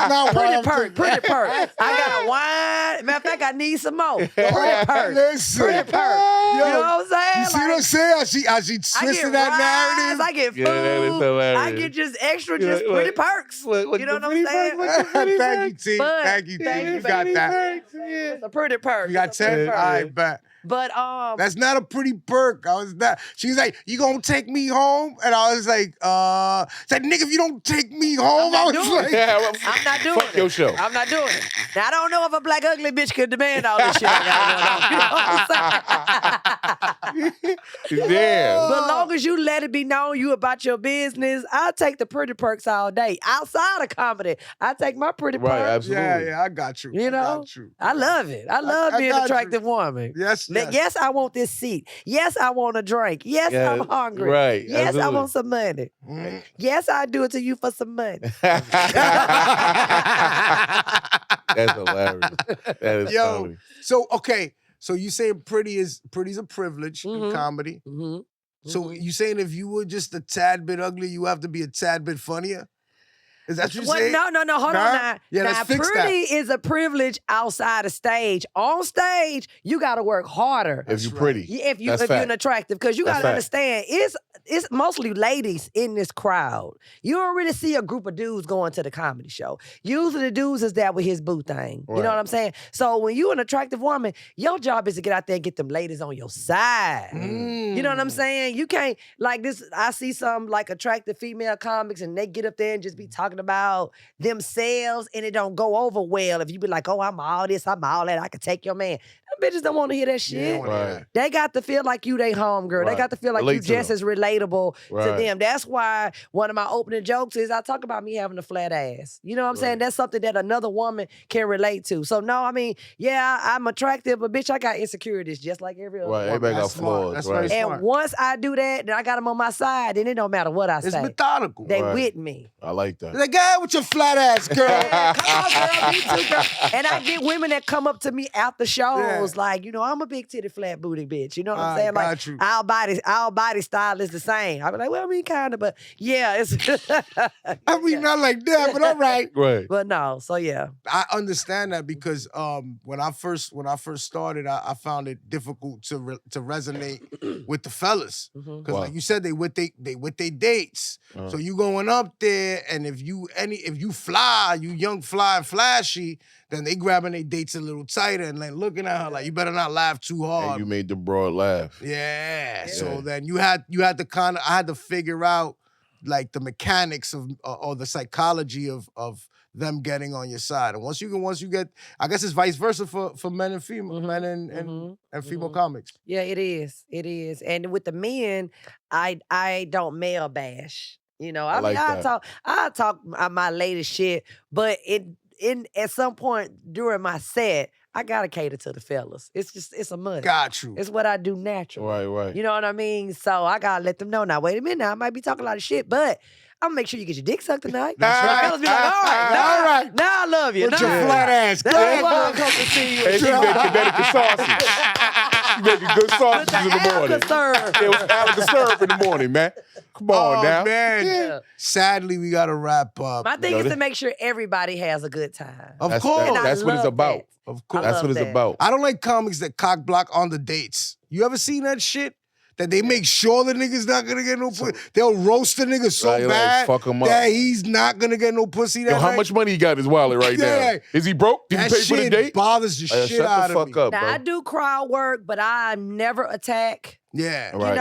not why Pretty perk. I got a wine. Matter of fact, I need some more. Pretty perk. Listen. Pretty perk. You know what I'm saying? You see what I'm saying? How she I twisted get that rides, narrative? I get food. Yeah, that is hilarious. I get just extra, just Look, pretty perks. look, You know the what I'm pretty saying? perks, look, the pretty Thank you, perks. T. But- Thank you, T. thank You you, got Pretty that. perks, yeah. It's a pretty perk. You got It's a pretty 10? All perk. right, bet. But That's not a pretty perk. I was that. She was like, "You gonna take me home?" And I was like, said, "Nigga, if you don't take me home," I I'm was not doing like, Yeah, well, I'm not doing fuck it. your show. I'm not doing it. Now, I don't know if a black ugly bitch could demand all this shit I got going on. You know what I'm saying? Yeah. But long as you let it be known you about your business, I'll take the pretty perks all day. Outside of comedy, I take my pretty Right, perks. absolutely. "Yeah, I got you. You know? I got you. I love it. I love I being an got you. attractive woman. Yes, Yes, I want this seat. Yes, I want a drink. Yes, Yeah, I'm hungry. right, Yes, absolutely. I want some money. Mm. Yes, I do it to you for some money. That's hilarious. That is Yo. funny. So okay, so you saying pretty's a privilege in Mhm. comedy. Mm-hmm. So you saying if you were just a tad bit ugly, you have to be a tad bit funnier? Is that what you saying? No. Hold on Nah? now. Yeah, now, let's fix that. pretty is a privilege outside of stage. On stage, you got to work harder. If you're right. pretty. If That's you're fact. an attractive, because you That's got to fact. understand, it's mostly ladies in this crowd. You don't really see a group of dudes going to the comedy show. Usually the dudes is there with his boo thing. You know Right. what I'm saying? So when you an attractive woman, your job is to get out there and get them ladies on your side. You know what I'm Mm. saying? You can't, like this, I see some like attractive female comics and they get up there and just be talking about themselves and it don't go over well. If you be like, oh, I'm all this, I'm all that, I can take your man. Them bitches don't want to hear that Yeah, shit. I wanna hear Right. They got to feel like you they homegirl. They Right. got to feel like Relate you to just them. as relatable to Right. them. That's why one of my opening jokes is I talk about me having a flat ass. You know what I'm saying? Right. That's something that another woman can relate to. So no, I mean, yeah, I'm attractive, but bitch, I got insecurities just like every other Right. woman. Everybody got That's smart. flaws. That's right. very And smart. once I do that, then I got them on my side, then it don't matter what I It's say. methodical. They Right. with me. I like that. Like, go ahead with your flat ass, girl. Yeah, come on, girl, me too, girl. And I get women that come up to me after shows, Yeah. like, I'm a big titty, flat booty bitch. You know what I'm I saying? Like, got you. our body style is the same. I be like, well, I mean, kind of, but yeah, it's. I mean, not like that, but all right. Right. But no, so yeah. I understand that because when I first started, I found it difficult to resonate with the fellas Mhm. because, Wow. like you said, they with they dates. Uh-huh. So you going up there, and if you fly, you young, fly, and flashy, then they grabbing their dates a little tighter and like looking at her like you better not laugh too And hard. you made the broad laugh. Yeah. Yeah. So then you had to I had to figure out like the mechanics of or the psychology of them getting on your side. And once you get, I guess it's vice versa for men and female, men and female comics. Yeah, it is. It is. And with the men, I don't male bash. I like mean, that. I talk my latest shit, but at some point during my set, I gotta cater to the fellas. It's a must. Got you. It's what I do naturally. Right. You know what I mean? So I gotta let them know. Now, wait a minute. Now I might be talking a lot of shit, but I'm gonna make sure you get your dick sucked tonight. That's So the right. fellas be like, all right, All right. now I love you. With your Now- flat ass. That's Go why I ahead. come to see you. And she make Connecticut sausage. She making good With sausages the in the morning. Alka-Seltzer. It was Alka-Seltzer in the morning, man. Come on Oh now. man. Yeah. Sadly, we gotta wrap up. My thing No, is this- to make sure everybody has a good time. Of That's- course. And I That's what it's love about. that. Of course. I That's love what it's that. about. I don't like comics that cock block on the dates. You ever seen that shit? That they make sure the nigga's not gonna get no pussy. They'll roast the nigga so Right, like, bad fuck him up. that he's not gonna get no pussy. That Yo, how night. much money he got in his wallet right Yeah. now? Is he broke? Did he That pay for the shit date? bothers the shit Shut out the of fuck me. up, Now, bro. I do crowd work, but I never attack. Yeah. Right.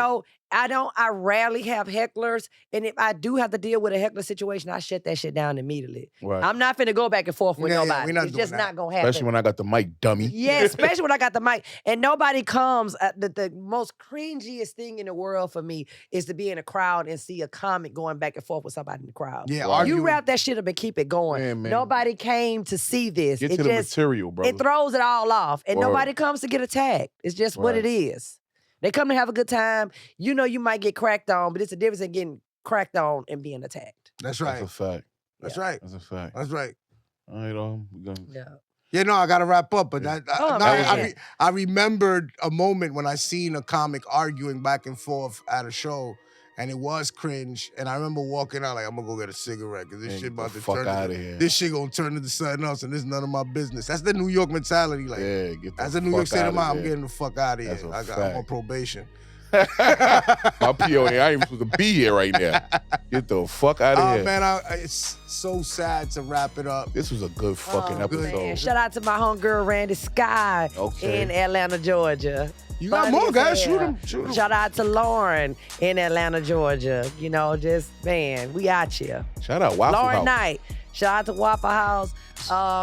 I rarely have hecklers. And if I do have to deal with a heckler situation, I shut that shit down immediately. Right. I'm not finna go back and forth with nobody. we're not It's doing just that. not gonna happen. Especially when I got the mic, dummy. Yeah, especially when I got the mic. And nobody comes. The most cringiest thing in the world for me is to be in a crowd and see a comic going back and forth with somebody in the crowd. Yeah, Right. You arguing. wrap that shit up and keep it going. Yeah, man. Nobody came to see this. Get it to the just material, bro. it throws it all off, and Word. nobody comes to get attacked. It's just what Right. it is. They come to have a good time. You know, you might get cracked on, but it's a difference in getting cracked on and being attacked. That's That's right. a fact. That's Yeah. right. That's a fact. That's right. All right, we're gonna... Yeah. Yeah, no, I gotta wrap up, but Yeah. I remembered a moment when I seen a comic arguing back and forth at a show, and it was cringe. And I remember walking out like, I'm gonna go get a cigarette because this Man, shit get about the to fuck turn. outta here. This shit gonna turn into something else, and this is none of my business. That's the New York mentality. Like, Yeah, get the as a New York fuck State of outta mind, I'm there. getting the fuck out of That's here. a I'm on fact. probation. My PO, I ain't supposed to be here right now. Get the fuck out of Oh here. man, it's so sad to wrap it up. This was a good fucking Oh, episode. man. Shout out to my homegirl Randy Sky Okay. in Atlanta, Georgia. You got Funny more as guys? hell. Shoot them. Shoot them. Shout out to Lauren in Atlanta, Georgia. You know, just man, we out here. Shout out Waffle Lauren House. Knight. Shout out to Waffle House.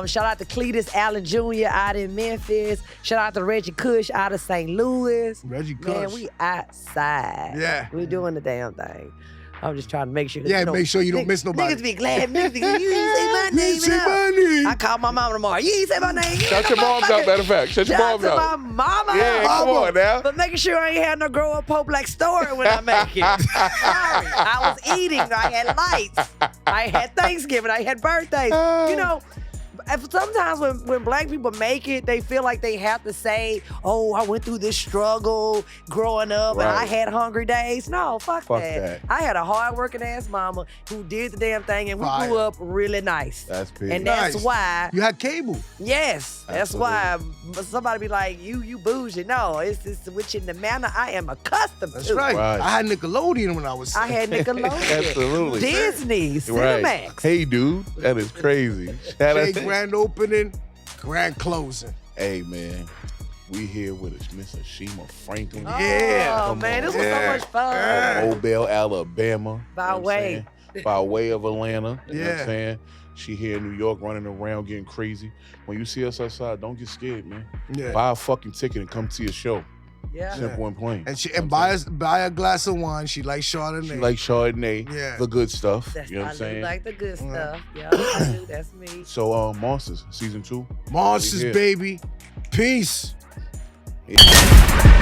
Shout out to Cletus Allen Jr. out in Memphis. Shout out to Reggie Cush out of St. Louis. Reggie Man, Cush. we outside. Yeah. We doing the damn thing. I'm just trying to make sure. Yeah, make sure you don't miss nobody. Niggas be glad. Niggas be, you ain't say my You name. say enough. my name. I call my mama tomorrow. You ain't say my name. Shut your moms out, matter of fact. Shut your Shout out moms to out. my mama. Yeah, come on now. But making sure I ain't had no grow up Pope like story when I make it. Sorry. I was eating. I had lights. I had Thanksgiving. I had birthdays. You know, sometimes when black people make it, they feel like they have to say, oh, I went through this struggle growing up and I Right. had hungry days. No, fuck Fuck that. that. I had a hard-working ass mama who did the damn thing, and we Fire. grew up really nice. That's big. And that's Nice. why, You had cable. yes, that's why somebody be like, you bougie. No, it's which in the manner I am accustomed That's to. right. Right. I had Nickelodeon when I was. I had Nickelodeon, Absolutely. Disney, Right. Cinemax. Hey, dude, that is crazy. Shout out Big grand opening, grand closing. Hey, man, we here with Miss Ashima Franklin. Yeah. Oh Come man, on. this was Yeah. so much fun. Yeah. Mobile, Alabama. By you know what I'm way. saying? By way of Atlanta. You know what Yeah. I'm saying? She here in New York running around getting crazy. When you see us outside, don't get scared, man. Yeah. Buy a fucking ticket and come to your show. Yeah. Simple and plain. And she You know and what I'm buy a glass of wine. She likes Chardonnay. She like Chardonnay, Yeah. the good stuff. That's, you know what I I'm do saying? like the good Yeah. stuff. Yeah, I do. That's me. So, Monsterz, season 2. Monsters, Yeah. baby. Peace. Yeah.